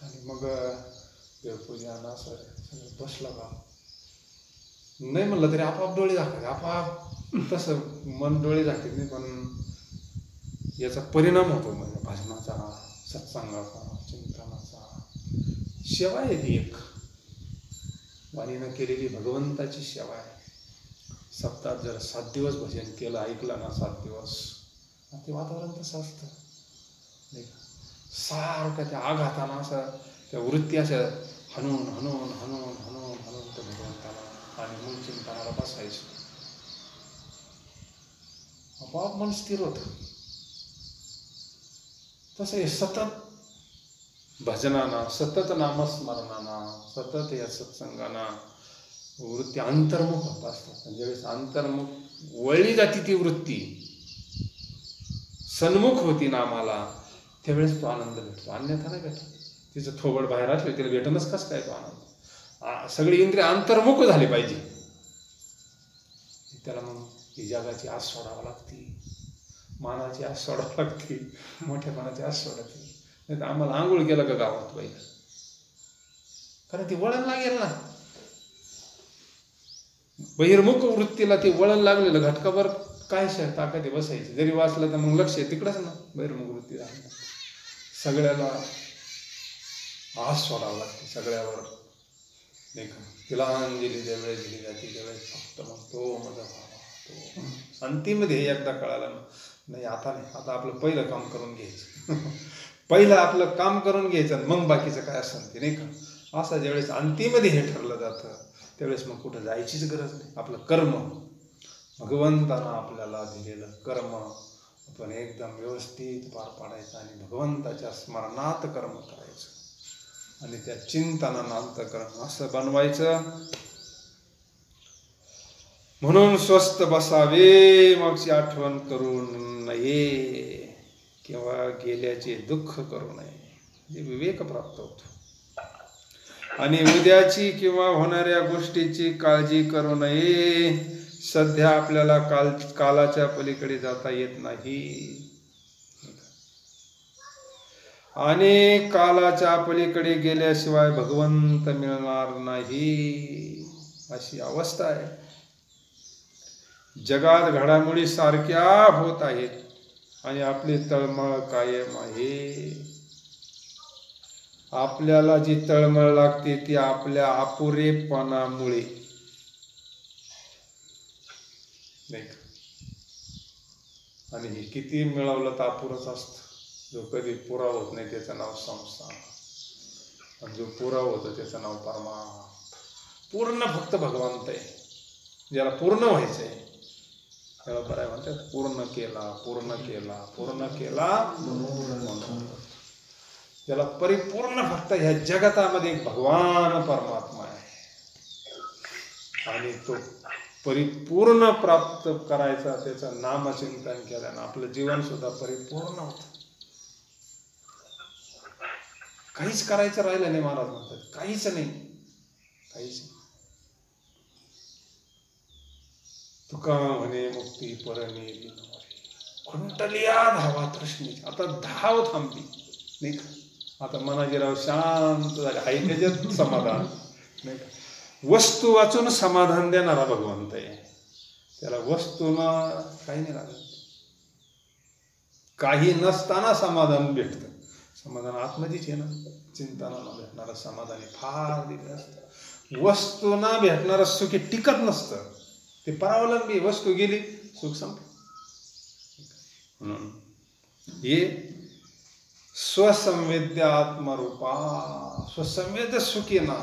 आणि मग देवपूजा ना असं बसला का नाही म्हणलं तरी आपाप डोळे झाकत, आपाप तसं मन डोळे झाकत नाही, पण याचा परिणाम होतो. म्हणजे भजनाचा, सत्संगाचा, चिंतनाचा, सेवा आहे ती एक वाणीनं केलेली भगवंताची सेवा आहे. सप्ताहात जर 7 दिवस भजन केलं, ऐकलं ना 7 दिवस, ते वातावरण तसं असतं, नाही का. सारखं त्या आघाताना असं त्या वृत्ती अशा हनून हनून हनून हनून हनून त्या भगवंताला आणि मूळ चिंतनाला बसायचं, आपोआप मन स्थिर होतं. तसं हे सतत भजनाना, सतत नामस्मरणाना, सतत या सत्संगाना वृत्ती अंतर्मुख होत असतात. ज्यावेळेस अंतर्मुख वळली जाती ती वृत्ती, सन्मुख होती नामाला, त्यावेळेस तो आनंद भेटतो, अन्यथा नाही भेटत. तिचं थोबड बाहेर असले तिला भेटणंच कसं काय तो आनंद. सगळी इंद्रिय अंतर्मुख झाली पाहिजे. त्याला मग ही जगाची आस सोडावं लागते, मानाची आस सोडावं लागते, मोठ्या मानाची आस सोडायची. नाही तर आम्हाला आंघोळ केलं का गावात पाहिजे, कारण ती वळण लागेल ना. बहिर्मुख वृत्तीला ती वळण लागलेलं घटकाभर काय ताकद बसायची. जरी वाचलं तर मग लक्ष तिकडंच ना, बहिर्मुख वृत्ती राहणार. सगळ्याला आस सोडावं लागते, सगळ्यावर, नाही का. तिला अंजली ज्यावेळेस दिली जाते त्यावेळेस फक्त मग तो माझा भावा, तो अंतिम ध्येय एकदा कळाला ना, नाही आता नाही, आता आपलं पहिलं काम करून घ्यायचं. पहिलं आपलं काम करून घ्यायचं, मग बाकीचं काय असेल ते, नाही का. असं ज्यावेळेस अंतिम ध्येय ठरलं जातं त्यावेळेस मग कुठं जायचीच गरज नाही. आपलं कर्म, भगवंतानं आपल्याला दिलेलं कर्म आपण एकदम व्यवस्थित पार पाडायचं आणि भगवंताच्या स्मरणात कर्म करायचं आणि त्या चिंतनानं अंतःकरण असं बनवायचं. म्हणून स्वस्थ बसावे, मागची आठवण करू नये किंवा गेल्याचे दुःख करू नये, विवेक प्राप्त होतो. आणि उद्याची किंवा होणाऱ्या गोष्टीची काळजी करू नये. सध्या आपल्याला कालाच्या पलीकडे जाता येत नाही आणि कालाच्या पलीकडे गेल्याशिवाय भगवंत मिळणार नाही, अशी अवस्था आहे. जगात घडामोडी सारख्या होत आहेत आणि आपली तळमळ कायम आहे. आपल्याला जी तळमळ लागते ती आपल्या अपुरेपणामुळे नाही का. आणि हे किती मिळवलं तर अपुरच असतं. जो कधी पुरा होत नाही त्याचं नाव संसार, आणि जो पुरा होतो त्याचं नाव परमार्थ. पूर्ण फक्त भगवंत आहे. ज्याला पूर्ण व्हायचंय त्याला बरं म्हणतात पूर्ण केला, पूर्ण केला, पूर्ण केला. ज्याला परिपूर्ण फक्त ह्या जगतामध्ये एक भगवान परमात्मा आहे आणि तो परिपूर्ण प्राप्त करायचा, त्याचं नामचिंतन केल्यानं आपलं जीवन सुद्धा परिपूर्ण होतं. काहीच करायचं राहिलं नाही. महाराज म्हणतात काहीच नाही, काहीच नाही. तुका म्हणे मुक्ती परमेली खुंटलिया धावा तृष्णी. आता धाव थांबली नाही का. आता मनाची राव शांत झाले, आहे त्याच्यात समाधान नाही का. वस्तू वाचून समाधान देणारा भगवंत आहे. त्याला वस्तूनं काही नाही लागत. काही नसताना समाधान भेटतं. समाधान आत्मधीच आहे ना. चिंतनानं भेटणारं समाधान फार दिलं असतं. वस्तूना भेटणारं सुखी टिकत नसतं, ते परावलंबी. वस्तू गेली सुख संपलं. म्हणून हे स्वसंवेद्य आत्मरूपा स्वसंवेद्य सुखी ना.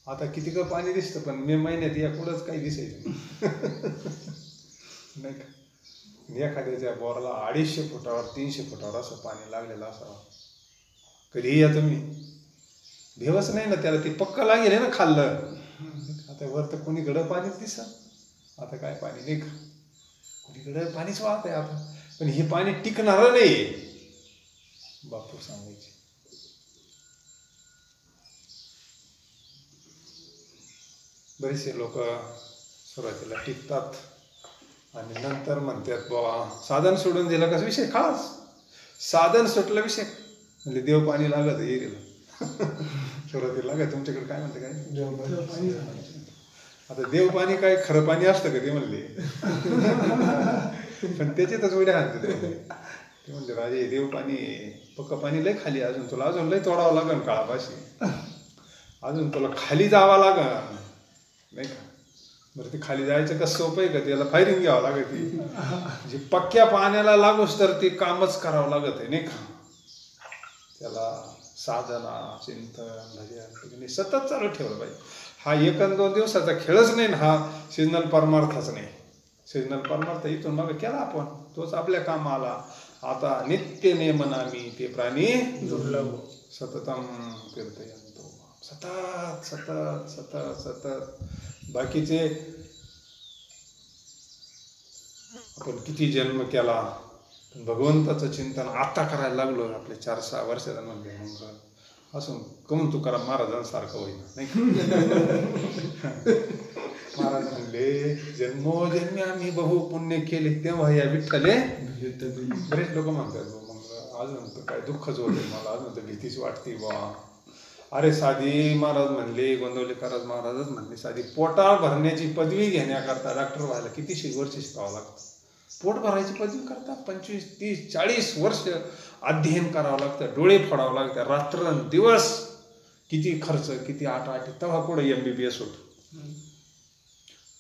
आता किती का पाणी दिसतं, पण मे महिन्यात या कुठंच काही दिसायचं नाही का. एखाद्याच्या बोरला 250 फुटावर 300 फुटावर असं पाणी लागलेलं असावं. कधीही या तुम्ही, भेवच नाही ना त्याला. ते पक्क लागेल आहे ना खाल्लं. आता वर तर कोणीकडं पाणीच दिसा. आता काय पाणी नाही का, कोणीकडं पाणीच वाहत आहे आता. पण हे पाणी टिकणारं नाही, बापू सांगायचे. बरेचसे लोक सुरुवातीला टिकतात आणि नंतर म्हणतात बाबा साधन सोडून दिलं कसं विषय. खास साधन सुटलं विषय म्हणजे देव पाणी लागत येईल सुरुवातीला लागत. तुमच्याकडे काय म्हणते काय आता देव पाणी काय खरं पाणी असतं का ते म्हणले. पण त्याच्यातच उड्या हाणते ते म्हणते राजे देव पाणी पक्क पाणी लय खाली, अजून तुला अजून लय तोडावं लागन काळापाशी, अजून तुला खाली जावं लागन नाही का. बरं ते खाली जायचं कसं सोपं आहे का, त्याला फायरिंग घ्यावं लागत. म्हणजे पक्क्या पाण्याला लागूच तर ते कामच करावं लागत आहे नाही का. त्याला साधना चिंतन भजन सतत चालू ठेवलं पाहिजे. हा 1-2 दिवसाचा खेळच नाही ना, हा सिजनल परमार्थच नाही. सिजनल परमार्थ इथून मग केला आपण, तोच आपल्या काम आला. आता नित्य नेमनामी ते प्राणी दुर्लभ सततम कीर्तयन्तो. सतत सतत सतत सतत. बाकीचे आपण किती जन्म केला, पण भगवंताचं चिंतन आता करायला लागलो आपल्या 4-6 वर्षाचा म्हणजे मग असून कमून तुकाराम महाराजांसारखं होईना नाही का. महाराज म्हणले जन्मोजन्मी आम्ही बहु पुण्य केले तेव्हा या विठ्ठले. बरेच लोक म्हणतात मग अजून तर काय दुःखच होते मला, अजून तर भीतीच वाटते बा. अरे साधी महाराज म्हणले गोंदवलेकर महाराजच म्हणले साधी पोटा भरण्याची पदवी घेण्याकरता डॉक्टर व्हायला किती वर्ष शिकावं लागतं. पोट भरायची पदवी करता 25, 30, 40 वर्ष अध्ययन करावं लागतं, डोळे फोडावं लागतं, रात्र दिवस किती खर्च, किती आठ तेव्हा पुढे MBBS होतो.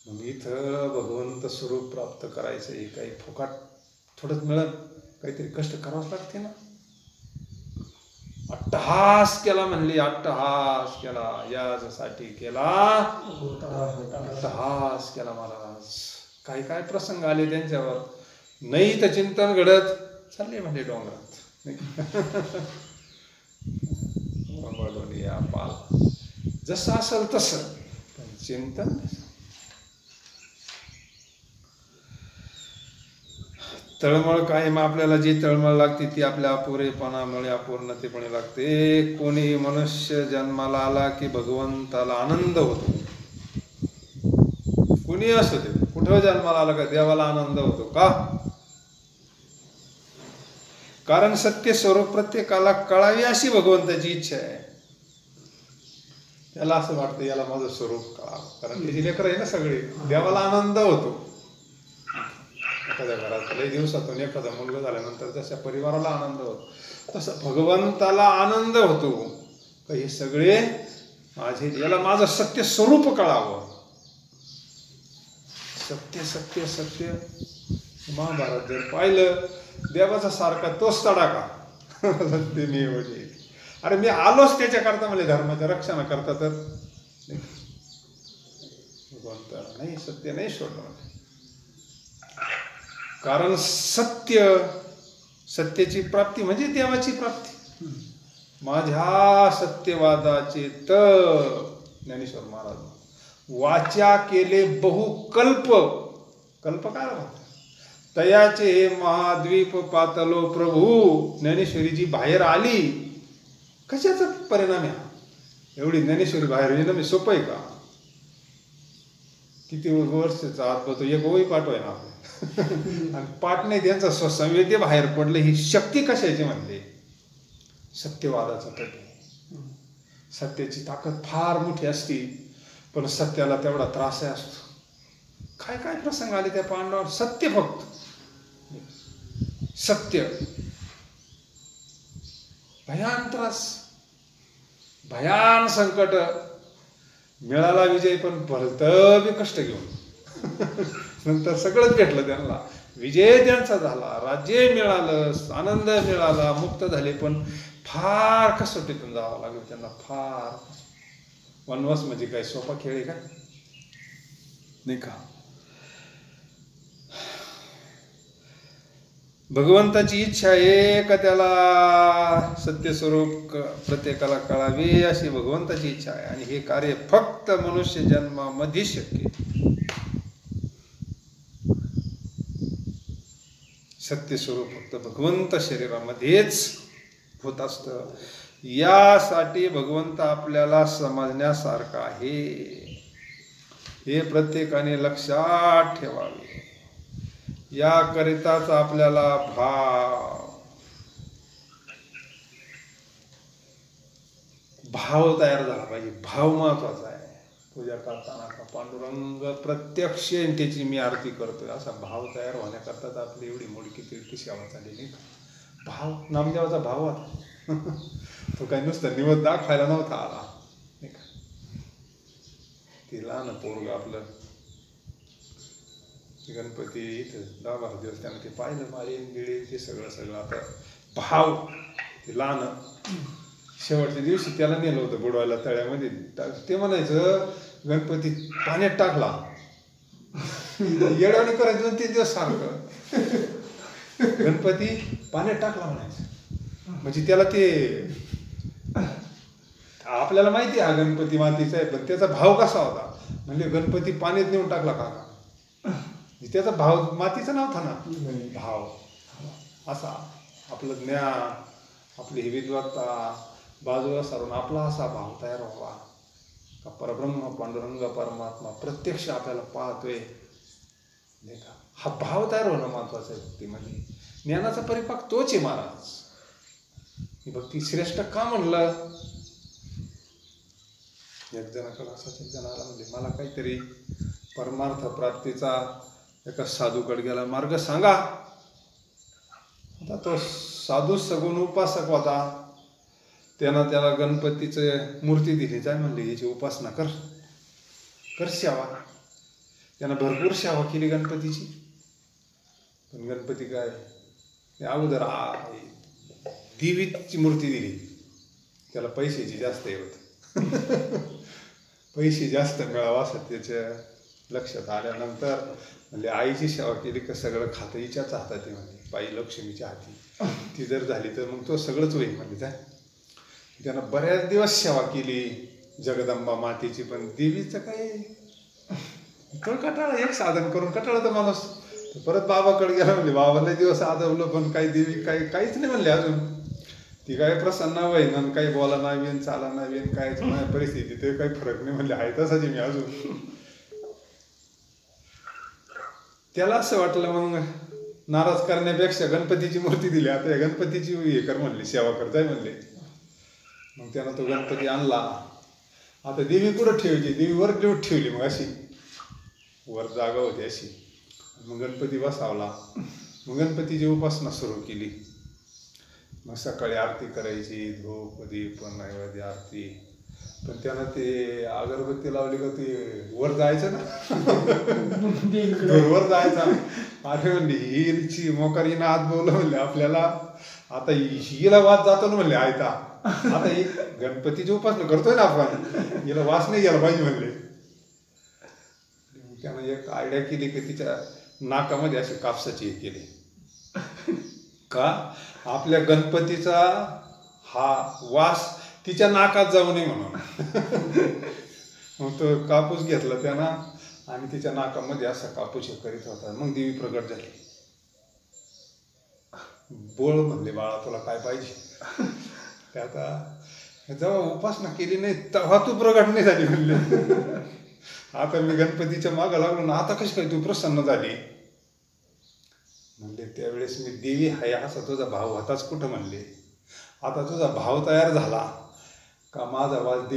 मग इथं भगवंत स्वरूप प्राप्त करायचं हे काही फुकाट थोडंच मिळत, काहीतरी कष्ट करावंच लागते ना. अट्टहास केला म्हणले, अट्टहास केला यासाठी केला, अट्टहास केला महाराज. काय काय प्रसंग आले त्यांच्यावर, नाही तर चिंतन घडत चालले म्हणजे डोंगरात पाल जसं असेल तसं, पण चिंतन तळमळ कायम आपल्याला जी तळमळ लागते ती आपल्या अपुरेपणामुळे अपूर्णतेपणे लागते. कोणी मनुष्य जन्माला आला की भगवंताला आनंद होतो. कुणी असू दे, कुठं जन्माला आला का देवाला आनंद होतो का? कारण सत्य स्वरूप प्रत्येकाला कळावी अशी भगवंताची इच्छा आहे. त्याला असं वाटतं याला माझं स्वरूप कळावं, कारण त्याची लेकरं आहे ना सगळी. देवाला आनंद होतो. एखाद्या घरात लई दिवसातून एखादा मुलगा झाल्यानंतर जशा परिवाराला आनंद होतो, तसं भगवंताला आनंद होतो का हे सगळे माझे, याला माझं सत्य स्वरूप कळावं. सत्य सत्य सत्य महाभारत जर पाहिलं, देवाचा सारखा तोच तडाखा सत्य मी म्हणजे. अरे मी आलोच त्याच्याकरता, म्हणजे धर्माच्या रक्षणा करता, तर भगवंत नाही सत्य नाही सोडलं. कारण सत्य, सत्याची प्राप्ती म्हणजे देवाची प्राप्ती. माझ्या सत्यवादाचे तर ज्ञानेश्वर महाराज वाचा केले बहुकल्प. कल्प काय म्हणतात? तयाचे हे महाद्वीप पातलो प्रभू. ज्ञानेश्वरीजी बाहेर आली, कशाचा परिणाम आहे? एवढी ज्ञानेश्वरी बाहेर येणं म्हणजे सोपं आहे का? किती वर्षाचा आत तो एक ओळी पाठवाय ना आणि पाठ नाही त्यांचा स्वसंवेद्य बाहेर पडलं. ही शक्ती कशाची म्हणले? सत्यवादाचा तट. सत्याची ताकद फार मोठी असती, पण सत्याला तेवढा त्रास असतो. काय काय प्रसंग आले त्या पांडवांवर. सत्य, फक्त सत्य, भयान त्रास, भयान संकट. मिळाला विजय, पण भलतं बी कष्ट घेऊन. नंतर सगळंच भेटलं त्यांना. विजय त्यांचा झाला, राज्य मिळालं, आनंद मिळाला, मुक्त झाले, पण फार कसोटीतून जावं लागलं त्यांना. फार. वनवास म्हणजे काय सोपा खेळ आहे का? नाही का? भगवंताची इच्छा आहे का त्याला सत्यस्वरूप प्रत्येकाला कळावे अशी भगवंताची इच्छा आहे. आणि हे कार्य फक्त मनुष्य जन्मामध्ये शक्य. सत्यस्वरूप फक्त भगवंत शरीरामध्येच होत असतं. यासाठी भगवंत आपल्याला समजण्यासारखा आहे, हे प्रत्येकाने लक्षात ठेवावे. याकरिताच आपल्याला भाव तयार झाला पाहिजे. भाव महत्वाचा आहे. पूजा करताना पांडुरंग प्रत्यक्ष त्याची मी आरती करतोय असा भाव तयार होण्याकरताच आपली एवढी मोडकी तिडकी सेवा झालेली. भाव, नामदेवाचा भाव आता तो काही नुसतं निवद दाखवायला नव्हता आला, नाही का? ती लहान पोरग आपलं गणपती इथं 10-12 दिवस त्यानं ते पाहिलं, माळीन गिळी ते सगळं आता भाव. ते लहान शेवटच्या दिवशी त्याला नेलं होतं बुडवायला तळ्यामध्ये. ते म्हणायचं गणपती पाण्यात टाकला. येडवणी करायचं 2-3 दिवस सारखं. गणपती पाण्यात टाकला म्हणायचं. म्हणजे त्याला ते, आपल्याला माहिती आहे हा गणपती मातीचा आहे, पण त्याचा भाव कसा होता? म्हणजे गणपती पाण्यात नेऊन टाकला काका, त्याचा भाव मातीचा नव्हता ना. भाव असा आपलं ज्ञान, आपली ही विद्वत्ता बाजूला सारून आपला असा भाव तयार व्हावा का परब्रह्म पांडुरंग परमात्मा प्रत्यक्ष आपल्याला पाहतोय, नाही का? हा भाव तयार होणं महत्वाचं आहे भक्तीमध्ये. ज्ञानाचा परिपाक तोच आहे महाराज. ही भक्ती श्रेष्ठ का म्हणलं? एक जणाकडे असाच एक जण आला, म्हणजे मला काहीतरी परमार्थ प्राप्तीचा एका साधूकडे गेला, मार्ग सांगा. आता तो साधू सगुण उपासक होता. त्यानं त्याला गणपतीचं मूर्ती दिली. जाय म्हणले याची उपासना कर सेवा. त्यानं भरपूर सेवा केली गणपतीची. पण गणपती काय अगोदर देवीची मूर्ती दिली, त्याला पैशाची जास्त होत. पैसे जास्त मिळावा असं त्याच्या लक्षात आल्यानंतर म्हणजे आईची सेवा केली का सगळं खातं हिच्याच हातात आहे. म्हणजे बाई लक्ष्मीच्या हाती ती जर झाली तर मग तो सगळंच होईल म्हणजे. काय त्यानं बऱ्याच दिवस सेवा केली जगदंबा मातेची, पण देवीचं काय तो कटाळा. एक साधन करून कटाळा तर माणूस. परत बाबाकडे गेला म्हणले, बाबा लय दिवस आदवलं पण काही देवी काहीच नाही म्हणले अजून. ती काय प्रसन्न होईन, काही बोला नावीन चाला नावीन, काय परिस्थिती ते काही फरक नाही म्हणले, आहे तसाच मी अजून. त्याला असं वाटलं मग नाराज करण्यापेक्षा गणपतीची मूर्ती दिली, आता या गणपतीची हे कर म्हणले, सेवा कर जाय म्हणले. मग त्यानं तो गणपती आणला. आता देवी कुठं ठेवायची, देवी वर ठेवली, मग अशी वर जागा होती अशी. मग गणपती बसावला. मग गणपतीची उपासना सुरू केली. मग सकाळी आरती करायची, धूप दीप नैवेद्य आरती. पण त्यानं ते अगरबत्ती लावली का ते वर जायचं ना, वर जायचा. अरे म्हणले हिची मोकारीनं आत बोललं म्हणले आपल्याला, आता हिला वास जातो ना म्हणले आयता. आता ही गणपतीची उपासना करतोय ना आपण, हिला वास नाही गेला पाहिजे म्हणले. त्यानं एक आयडिया केली की तिच्या नाकामध्ये अशी कापसाची हे केली का आपल्या गणपतीचा हा वास तिच्या नाकात जाऊ नये म्हणून. मग तो कापूस घेतला त्यानं आणि तिच्या नाकामध्ये असा कापूस हे करीत होता. मग देवी प्रगट झाली. बोल म्हणले बाळा तुला काय पाहिजे. ते आता जेव्हा उपासना केली नाही तेव्हा तू प्रगट नाही झाली म्हणले. आता मी गणपतीच्या मागं लागलो ना, आता कशी काय तू प्रसन्न झाली म्हणले. त्यावेळेस मी देवी हाय असा तुझा भाव होताच कुठं म्हणले. आता तुझा भाव तयार झाला का माझा वास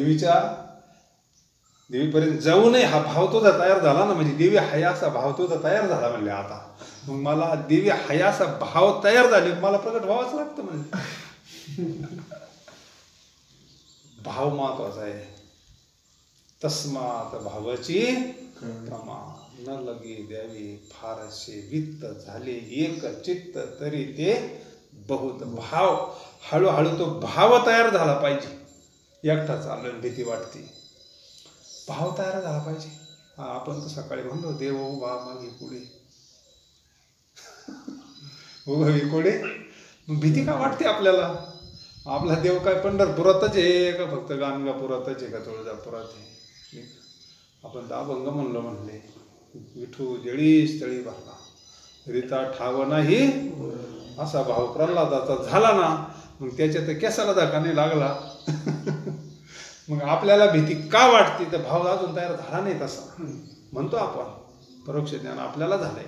देवीपर्यंत जाऊ नये हा भाव तुझा तयार झाला ना, म्हणजे देवी हाय असा भाव तुझा तयार झाला म्हणले. आता मग मला देवी हाय असा भाव तयार झाले, मला प्रगट व्हावाच लागतं म्हणजे. भाव महत्वाचा आहे. तस्मात भावाची प्रमाण न लगे द्यावी, फारसे वित्त झाले एक चित्त तरी ते बहुत. भाव हळूहळू तो भाव तयार झाला पाहिजे. एकटा चालून भीती वाटते, भाव तयार झाला पाहिजे. आपण तर सकाळी म्हणलो देव उभा मागे पुढे उभे पुढे, मग भीती का वाटते आपल्याला. आपला देव काय पंढरपुरातच आहे का फक्त गाणगापुरातच आहे का तुळजापुरात आहे. आपण तर अभंग म्हणलो म्हणले, विठू जळी स्थळी भरला रीता ठाव नाही असा भाव प्रल्हादाचा झाला ना, मग त्याच्यात केसाला धक्का नाही लागला. मग आपल्याला भीती का वाटते, तर भाव अजून तयार झाला नाही. तसा म्हणतो आपण परोक्ष ज्ञान आपल्याला झालंय.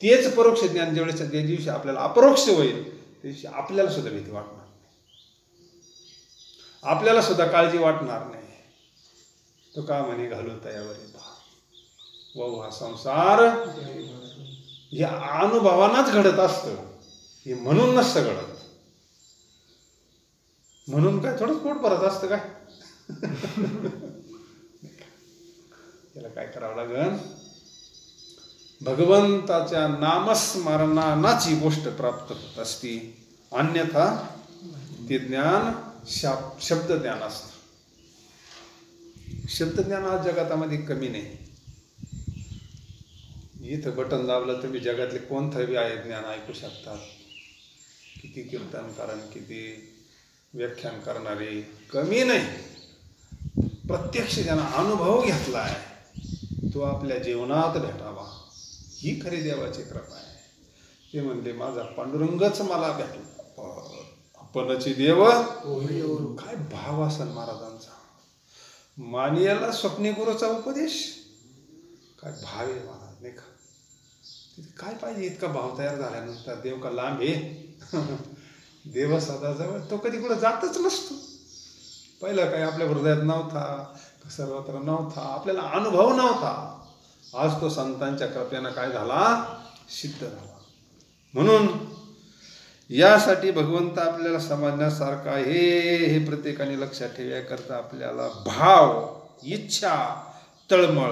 तेच परोक्ष ज्ञान ज्यावेळेस त्या दिवशी आपल्याला अपरोक्ष होईल त्या दिवशी आपल्याला सुद्धा भीती वाटणार नाही, आपल्याला सुद्धा काळजी वाटणार नाही. तो का म्हणे घालून तयावर भाव हा संसार हे अनुभवानाच घडत असतं, हे म्हणून नसतं घडत. म्हणून काय थोडंच पोट भरत असतं काय. त्याला काय करावं लागेल, भगवंताच्या नामस्मरणाची गोष्ट प्राप्त होत असती. अन्यथा ते ज्ञान शब्द ज्ञान असतं. शब्द ज्ञान आज जगातामध्ये कमी नाही. इथं बटन दाबलं तुम्ही जगातले कोणतंही आहे ज्ञान ऐकू शकतात. किती कीर्तनकार, किती व्याख्यान करणारे कमी नाही. प्रत्यक्ष ज्यानं अनुभव घेतला आहे तो आपल्या जीवनात भेटावा, ही खरी देवाची कृपा आहे. ते म्हणले माझा पांडुरंगच मला भेटला. आपणची देव काय भाव असेल महाराजांचा. मानियाला स्वप्नेगुरूचा उपदेश काय भाव आहे महाराज नाही का. काय पाहिजे इतका भाव तयार झाल्यानंतर. देव का लांब आहे, देव सदा जवळ. तो कधी कुठं जातच नसतो. पहिला काय आपल्या हृदयात नव्हता, सर्वत्र नव्हता, आपल्याला अनुभव नव्हता. आज तो संतांच्या कृपेनं काय झाला, सिद्ध झाला. म्हणून यासाठी भगवंत आपल्याला समजण्यासारखा हे प्रत्येकाने लक्षात ठेवण्याकरता आपल्याला भाव, इच्छा, तळमळ,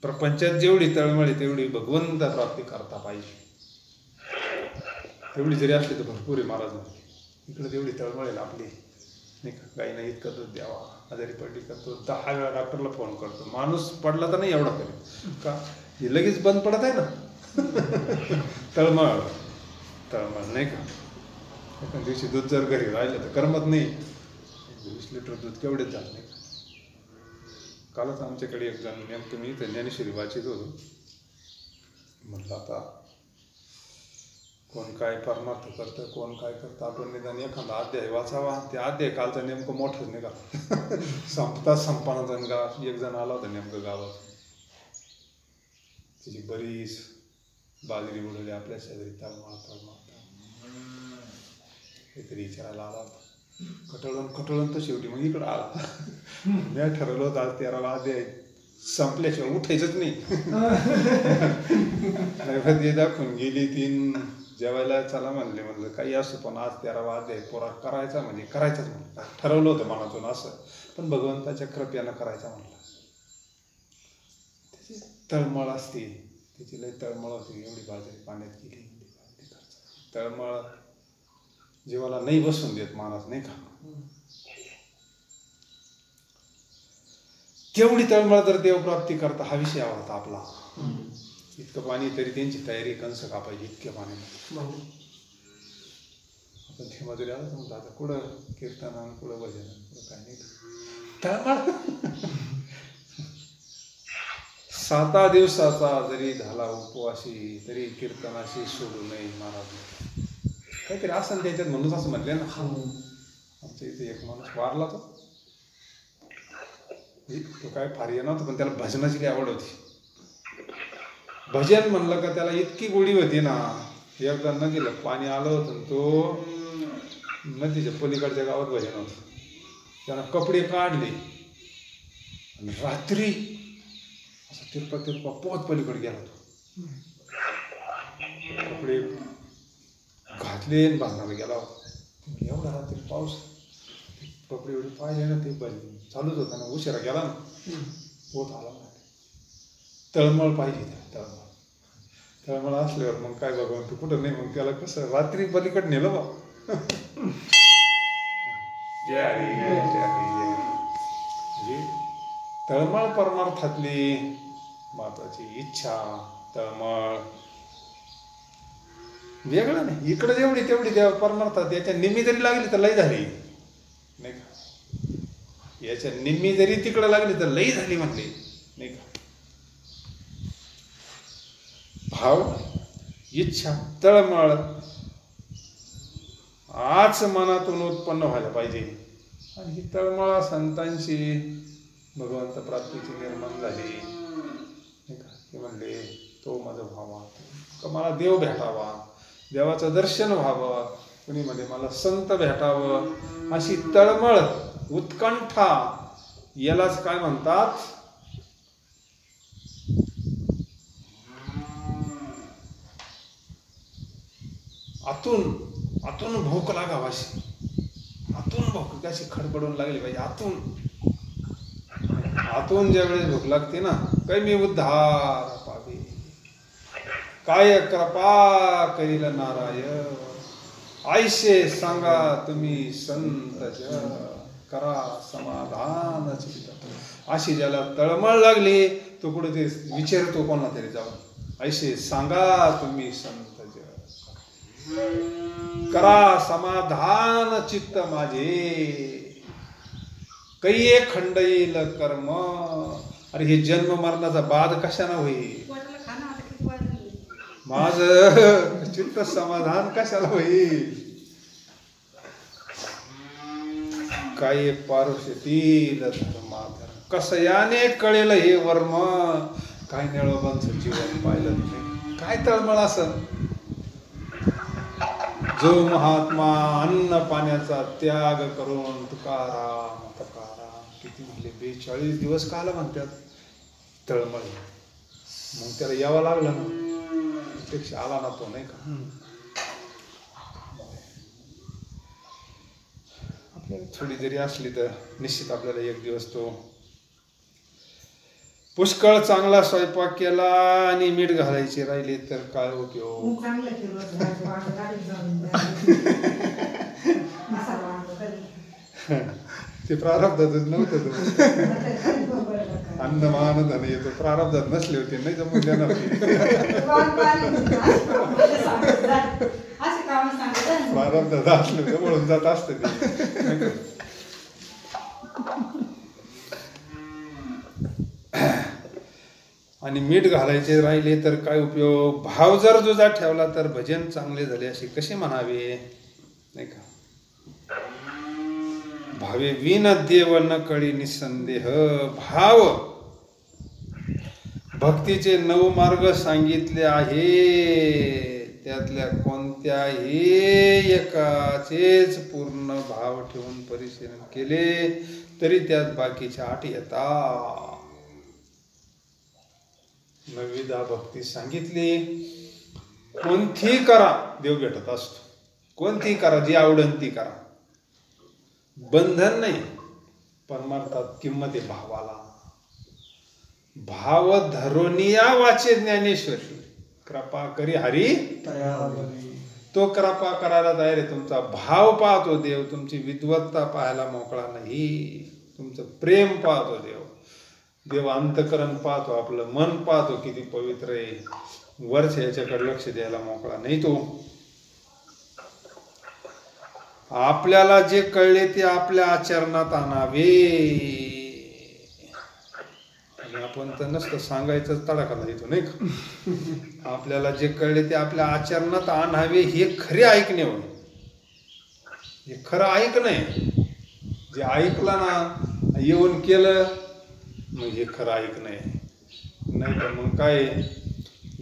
प्रपंचात जेवढी तळमळ आहे तेवढी भगवंत प्राप्ती करता पाहिजे. तेवढी जरी असली तर भरपूर आहे. महाराज इकडे तेवढी तळमळ आहे आपली नाही का. गाईना इतकं दूध द्यावा, आजारी पडली का तो 10 वेळा डॉक्टरला फोन करतो. माणूस पडला तर नाही एवढा करेल का, हे लगेच बंद पडत आहे ना. तळमळ नाही का. एका दिवशी दूध जर घरी राहिलं तर करमत नाही. 20 लिटर दूध केवढेच झालं नाही. कालच आमच्याकडे एक जण नेमकं मी इथं ज्ञानेश्वरी वाचित होतो. म्हटलं आता कोण काय परमार्थ करतं, कोण काय करतं, आपण निदान एखादा अध्याय वाचावा. ते अध्याय कालचं नेमकं मोठंच नाही का संपताच संपना जण एक जण आला होता नेमकं गावात. त्याची बरीच बाजरी उडवली आपल्या शेजारी. तळमळ काहीतरी विचारायला आला होता. कटळून तर शेवटी मग इकडं आला. मी ठरवलं होतं आज 13वा अध्याय संपल्याशिवाय उठायचंच नाही. ते दाखवून गेली 3 जेवायला चला म्हणलं काही असं, पण आज 13वा अध्याय पोरा करायचा म्हणजे करायचाच म्हणलं. ठरवलं होतं मनातून असं, पण भगवंताच्या कृपेनं करायचा म्हणलं. त्याची तळमळ असते, त्याची लय तळमळ होती. एवढी बाजरी पाण्यात गेली, तळमळ जीवाला नाही बसून देत माणूस, नाही का. केवढी तळमळ तर देवप्राप्ती करता हा विषय आवडता आपला. इतकं पाणी तरी त्यांची तयारी कंस कापायची इतक्या पाण्याने. आपण थेमा जरी आलं तर आता कुठं कीर्तन, कुठं भजन, कुठं काय नाही. तळमळ 7 दिवसाचा जरी झाला उपवासी तरी कीर्तनाशी सोडू नये महाराज. काहीतरी असं त्याच्यात म्हणूनच असं म्हटले ना. आमच्या इथे एक माणूस वारला तो काय फार ये नव्हतं, पण त्याला भजनाची काही आवड होती. भजन म्हणलं का त्याला इतकी गोडी होती ना. एकदा नदीला पाणी आलं होतं, तो नदीच्या पलीकडच्या गावात भजन होतं. त्यानं कपडे काढले आणि रात्री असं तिरपा पोहत पलीकडे गेला तो. कपडे घातले आणि बांधायला गेला होता. एवढा रात्री पाऊस, कपडे एवढे पाहिले ना, ते भजन चालूच होता ना. उशिरा गेला ना, पोत आला ना. तळमळ पाहिजे त्या तळमळ असल्यावर मग काय भगवंत कुठं नाही. मग त्याला कसं रात्री पलीकडे नेलं बा. जय हरी जय हरी जय हरी. तळमळ परमार्थातली महत्वाची इच्छा. तळमळ वेगळं नाही. इकडं जेवढी तेवढी त्या परमार्थात याच्या निम्मी जरी लागली तर लई झाली, नाही का. याच्या निम्मी जरी तिकडं लागली तर लई झाली म्हणली, नाही का. भाव, इच्छा, तळमळ आज मनातून उत्पन्न व्हायला पाहिजे. आणि ही तळमळ संतांची भगवंत प्राप्तीची निर्माण झाली, नाही का. ते म्हणले तो माझा व्हावा, मला देव भेटावा, देवाचं दर्शन व्हावं. कुणी म्हणे मला संत भेटावं. अशी तळमळ, उत्कंठा, यालाच काय म्हणतात, आतून भूक लागावा. अशी आतून भूक अशी खडबडून लागली पाहिजे. आतून ज्या वेळेस भूक लागते ना, काही मी उद्धार पावे, काय कृपा करील नारायण, आयशे सांगा तुम्ही संत करा समाधान चित्त. अशी ज्याला तळमळ लागली तो कुठे ते विचारतो कोणा तरी जाऊन, ऐसे सांगा तुम्ही संत करा समाधान चित्त माझे, कैये खंड येईल कर्म. अरे हे जन्म मरणाचा बाद कशाने होईल, माझ चित्त समाधान कशाला होईल. काय पारुषेतील धर्माधर्म, कसं याने कळेल हे वर्म. काय निळोबांचं जीवन पाहिलं नाही, काय तळमळ असं. जो महात्मा अन्न पाण्याचा त्याग करून तुकाराम किती म्हणले 42 दिवस काला म्हणतात तळमळ. मग त्याला यावं लागलं ना, प्रत्यक्ष आला ना तो, नाही का. आपल्याला थोडी जरी असली तर निश्चित आपल्याला एक दिवस तो पुष्कळ चांगला स्वयंपाक केला आणि मीठ घालायचे राहिले तर काय उपयोग. ते प्रारब्धातच नव्हतं. अन्नमान धन येतो, प्रारब्धात नसले होते नाही जमून देणार. प्रारब्धात असले होते म्हणून जात असते ते. आणि मीठ घालायचे राहिले तर काय उपयोग? भाव जर जुजा ठेवला तर भजन चांगले झाले असे कसे म्हणावे, नाही का? भावे विन देव न कळी निसंदेह. भाव भक्तीचे 9 मार्ग सांगितले आहे, त्यातल्या कोणत्याही एकाचेच पूर्ण भाव ठेवून परिशीलन केले तरी त्यात बाकीच्या 8 येतात. 9दा भक्ती सांगितली. कोणती करा देव भेटत असतो, कोणती करा, जी आवडन ती करा, बंधन नाही. परमार्थात किंमत आहे भावाला. भाव धरोनिया वाचे ज्ञानेश्वरी, कृपा करी हरी तो कृपा करायला तयार आहे. तुमचा भाव पाहतो देव, तुमची विद्वत्ता पाहायला मोकळा नाही. तुमचं प्रेम पाहतो देव. देव अंतकरण पाहतो, आपलं मन पाहतो किती पवित्र आहे. वरच्या याच्याकडे लक्ष द्यायला मोकळा नाही तो. आपल्याला जे कळले ते आपल्या आचरणात आणावे. आणि आपण तर नसतं सांगायचं, तडाखाला येतो नाही का? आपल्याला जे कळले ते आपल्या आचरणात आणावे. हे खरे ऐकणे होय, हे खरं ऐकणं. जे ऐकलं ना, येऊन केलं, मग हे खरं ऐकणं. नाही तर मग काय,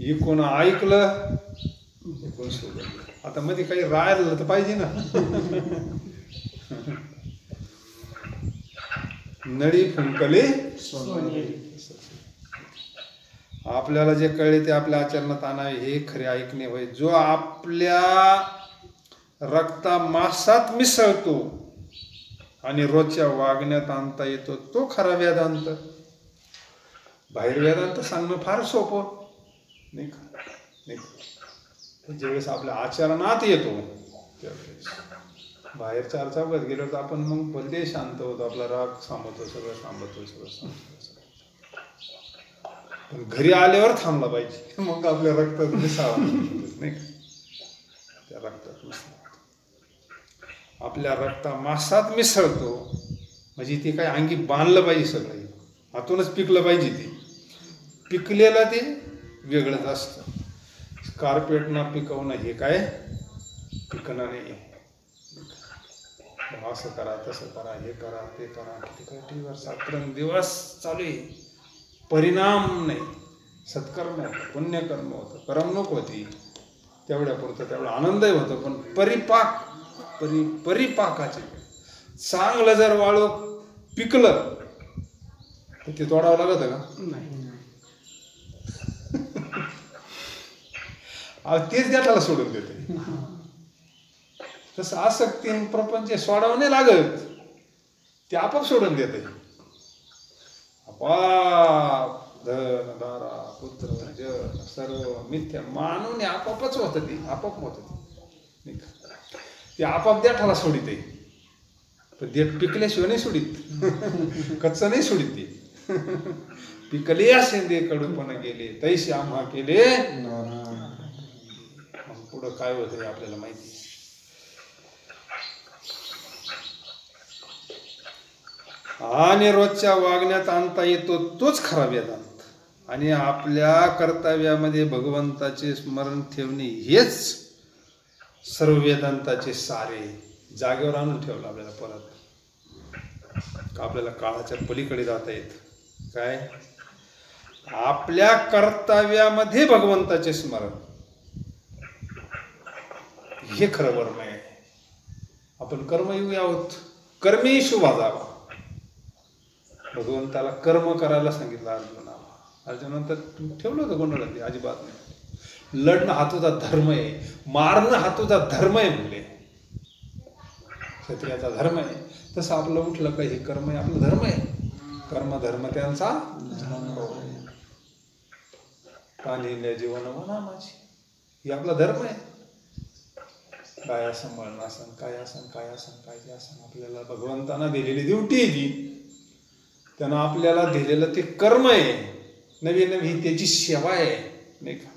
इकून ऐकलं, इकून सोडलं. आता मध्ये काही राहिलं तर पाहिजे ना. नळी फुंकले आपल्याला जे कळले ते आपल्या आचरणात आणावे, हे खरे ऐकणे होय. जो आपल्या रक्ता मांसात मिसळतो आणि रोजच्या वागण्यात आणता येतो तो खरा वेदांत. बाहेर वेदांत सांगणं फार सोपं नाही का? नाही. ज्यावेळेस आपल्या आचरणात येतो त्यावेळेस बाहेर 4 चौघात गेलो तर आपण मग भलते शांत होतो, आपला राग सांभतो, सगळं सांभतो. पण घरी आल्यावर थांबला पाहिजे, मग आपल्या रक्तात मिसळा नाही का? त्या रक्तात मिसळतो, आपल्या रक्ता मांसात मिसळतो. म्हणजे ते काय अंगी बांधलं पाहिजे, सगळं आतूनच पिकलं पाहिजे. ते पिकलेलं ते वेगळंच असतं. कार्पेटनं पिकवणं हे काय पिकणं नाही. असं करा, तसं करा, हे करा, ते करा, किती काय टीव्हीवर 7 दिवस चालू आहे. परिणाम नाही. सत्कर्म होतं, पुण्यकर्म होतं, करमणूक होती, तेवढ्या पुरतं तेवढा आनंदही होतो. पण परिपाकाचे चांगलं जर वाळू पिकलं तर ते तोडावं लागतं का? नाही. तेच देठाला सोडून देते. तसं आसक्ती प्रपंच सोडावं नाही लागत, ते आपोआप सोडून देते. आपाप धन दारा पुत्र जन सर्व मिथ्या मानून आपापच होतं. ते आपाप होतं ते आपाप देठाला सोडित आहे. पण देठ पिकल्याशिवाय नाही सोडित, कच्चं नाही सोडित. ते पिकले असेंदे कडूपण गेले तैसे आम्हा केले. पुढं काय होतं हे आपल्याला माहिती. आणि रोजच्या वागण्यात आणता येतो तोच खरा वेदांत. आणि आपल्या कर्तव्यामध्ये भगवंताचे स्मरण ठेवणे हेच सर्व वेदांताचे सारे. जागेवर आणून ठेवलं आपल्याला. परत आपल्याला काळाच्या पलीकडे जाता येत. काय आपल्या कर्तव्यामध्ये भगवंताचे स्मरण, हे खरं वर्म आहे. आपण कर्मयोगी आहोत, कर्मी शुभा जावा. भगवंताला कर्म करायला सांगितलं अर्जुनाला. अर्जुनानंतर ठेवलं होतं गोंधळात, ते अजिबात नाही. लढणं हा तुझा धर्म आहे, मारणं हा तुझा धर्म आहे म्हणले. क्षत्रियाचा धर्म आहे. तसं आपलं उठलं का हे कर्म आहे, आपलं धर्म आहे. कर्म धर्म त्यांचा कालिल्या जीवन म्हणा माझी, ही आपला धर्म आहे. काय सांभाळणं असन, काय असन, काय असन, काय ते असन, आपल्याला भगवंतांना दिलेली ड्युटी आहे ती. त्यानं आपल्याला दिलेलं ते कर्म आहे. नवी नवी त्याची सेवा आहे नाही का?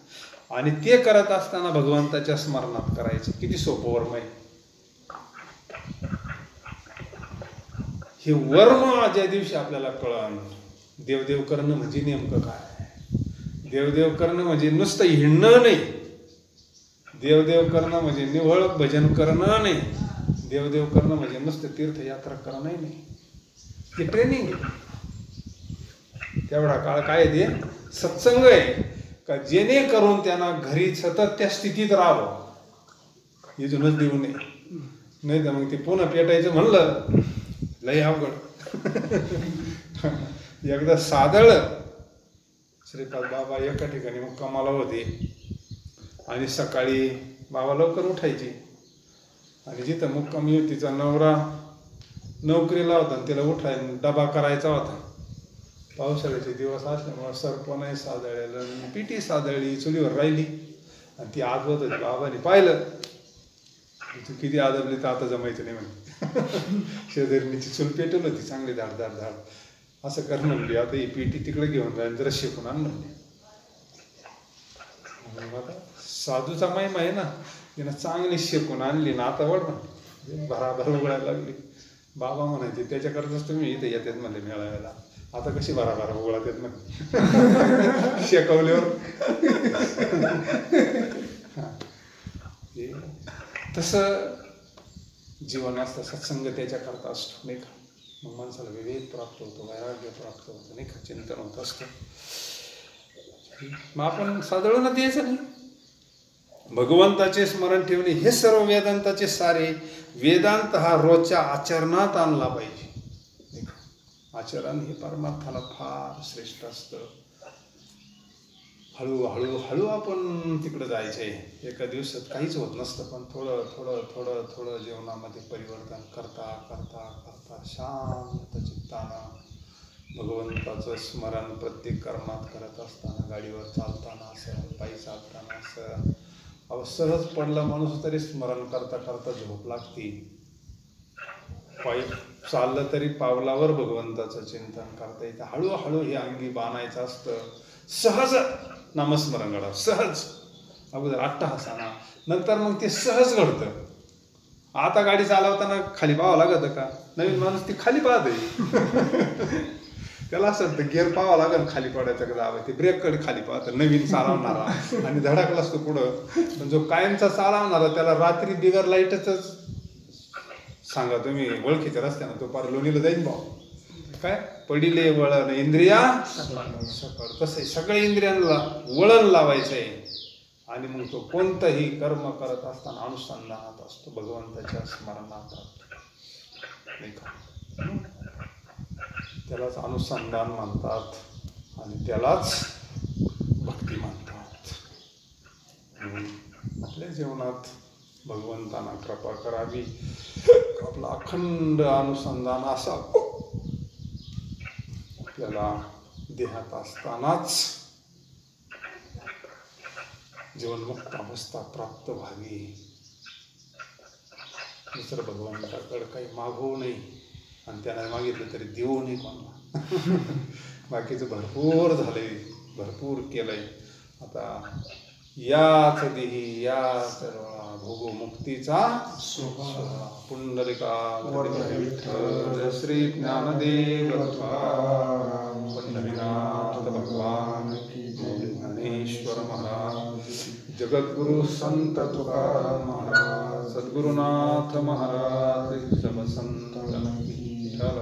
आणि ते करत असताना भगवंताच्या स्मरणात करायचं. किती सोपं वर्म आहे हे. वर्म ज्या दिवशी आपल्याला कळण, देवदेव करणं म्हणजे नेमकं काय, देवदेव करणं म्हणजे नुसतं हिंडणं नाही, देवदेव करणं म्हणजे निव्वळ भजन करणं नाही, देवदेव करणं म्हणजे नुसतं तीर्थयात्रा करणंही नाही. ते ट्रेनिंग आहे. तेवढा काळ काय ते सत्संग आहे का जेणेकरून त्यांना घरी सतत त्या स्थितीत राहावं, इथूनच देऊ नये. नाही तर मग ते पुन्हा पेटायचं म्हणलं लय अवघड. एकदा सादळलं श्रीपाद बाबा एका ठिकाणी मुक्कामाला होते आणि सकाळी बाबा लवकर उठायचे आणि जिथं मुक्कामी होती तिचा नवरा नोकरीला होता आणि तिला उठायला डबा करायचा होता. पावसाळ्याचे दिवस असल्यामुळं सरपण नाही सादळलेलं, पिठी सादळली चुलीवर राहिली आणि ती आजवत होती. बाबाने पाहिलं, तू किती आदबली तर आता जमायचं नाही म्हणे. शेजारीची चूल पेटवली होती चांगली धाड धाड धाड, असं कर म्हणली. आता ही पिठी तिकडे घेऊन जाईल, जरा शेकून आण म्हणले. आता साधूचा महिमा आहे ना, तिनं चांगली शेकून आणली ना आता वड म्हणते भराभर उघडायला लागली. बाबा म्हणायचे त्याच्याकरताच तुम्ही इथे येतात म्हणले मेळाव्याला, आता कशी भराभर उघडत येत म्हणे शेकवल्यावर. तसं जीवन असतं, सत्संग त्याच्याकरता असतो नाही का. मग माणसाला विवेक प्राप्त होतो, वैराग्य प्राप्त होतं नाही का, चिंतन होत असतं. मग आपण साधारण द्यायचं नाही. भगवंताचे स्मरण ठेवणे हे सर्व वेदांताचे सारे. वेदांत हा रोजच्या आचरणात आणला पाहिजे. आचरण हे परमार्थाला फार श्रेष्ठ असतं. हळूहळू हळू आपण तिकडं जायचं आहे. एका दिवसात काहीच होत नसतं, पण थोडं थोडं थोडं थोडं जीवनामध्ये परिवर्तन करता करता करता शांत चित्तानं भगवंताचं स्मरण प्रत्येक कर्मात करत असताना, गाडीवर चालताना असं, पायी चालताना असं, अहो सहज पडला माणूस तरी स्मरण करता करता झोप लागते. पायी चाललं तरी पावलावर भगवंताचं चिंतन करता येतं. हळूहळू हे अंगी बांधायचं असतं. सहज नामस्मरण घडा, सहज. अगोदर अट्टहासाना, नंतर मग ते सहज घडतं. आता गाडी चालवताना खाली पाहावं लागतं का? नवीन माणूस ती खाली पाहते, त्याला असं गिअर पाहावं लागेल खाली पडायचं का जावं, ते ब्रेककडे खाली पाहतं नवीन चालवणारा आणि धडकला असतो पुढं. पण जो कायमचा चालवणारा त्याला रात्री बिगर लाईटच सांगा तुम्ही ओळखीच्या रस्त्यानं तो पार लोणीला जाईन भाऊ. काय पडिले वळण इंद्रिया सकळ, तसं सगळ्या इंद्रियांना वळण लावायचंय. आणि मग तो कोणतंही कर्म करत असताना अनुसंधानात असतो, भगवंताच्या स्मरणात नाही का. त्यालाच अनुसंधान म्हणतात आणि त्यालाच भक्ती म्हणतात. आपल्या जीवनात भगवंतांना कृपा करावी, आपला अखंड अनुसंधान असावं. आपल्याला देहात असतानाच जीवनमुक्त अवस्था प्राप्त व्हावी. दुसरं भगवंताकडे काही मागवू नये आणि त्याला मागितलं तरी देऊ नये कोणाला. बाकीचं भरपूर झालंय, भरपूर केलंय. आता याच देही याच भोगो मुक्तीचा पुंडलिका विठ्ठल श्री ज्ञानदेव पंढरीनाथ भगवान ज्ञानेश्वर महाराज, जगद्गुरु संत तुकाराम महाराज, सद्गुरुनाथ महाराज, सब संत विठ्ठल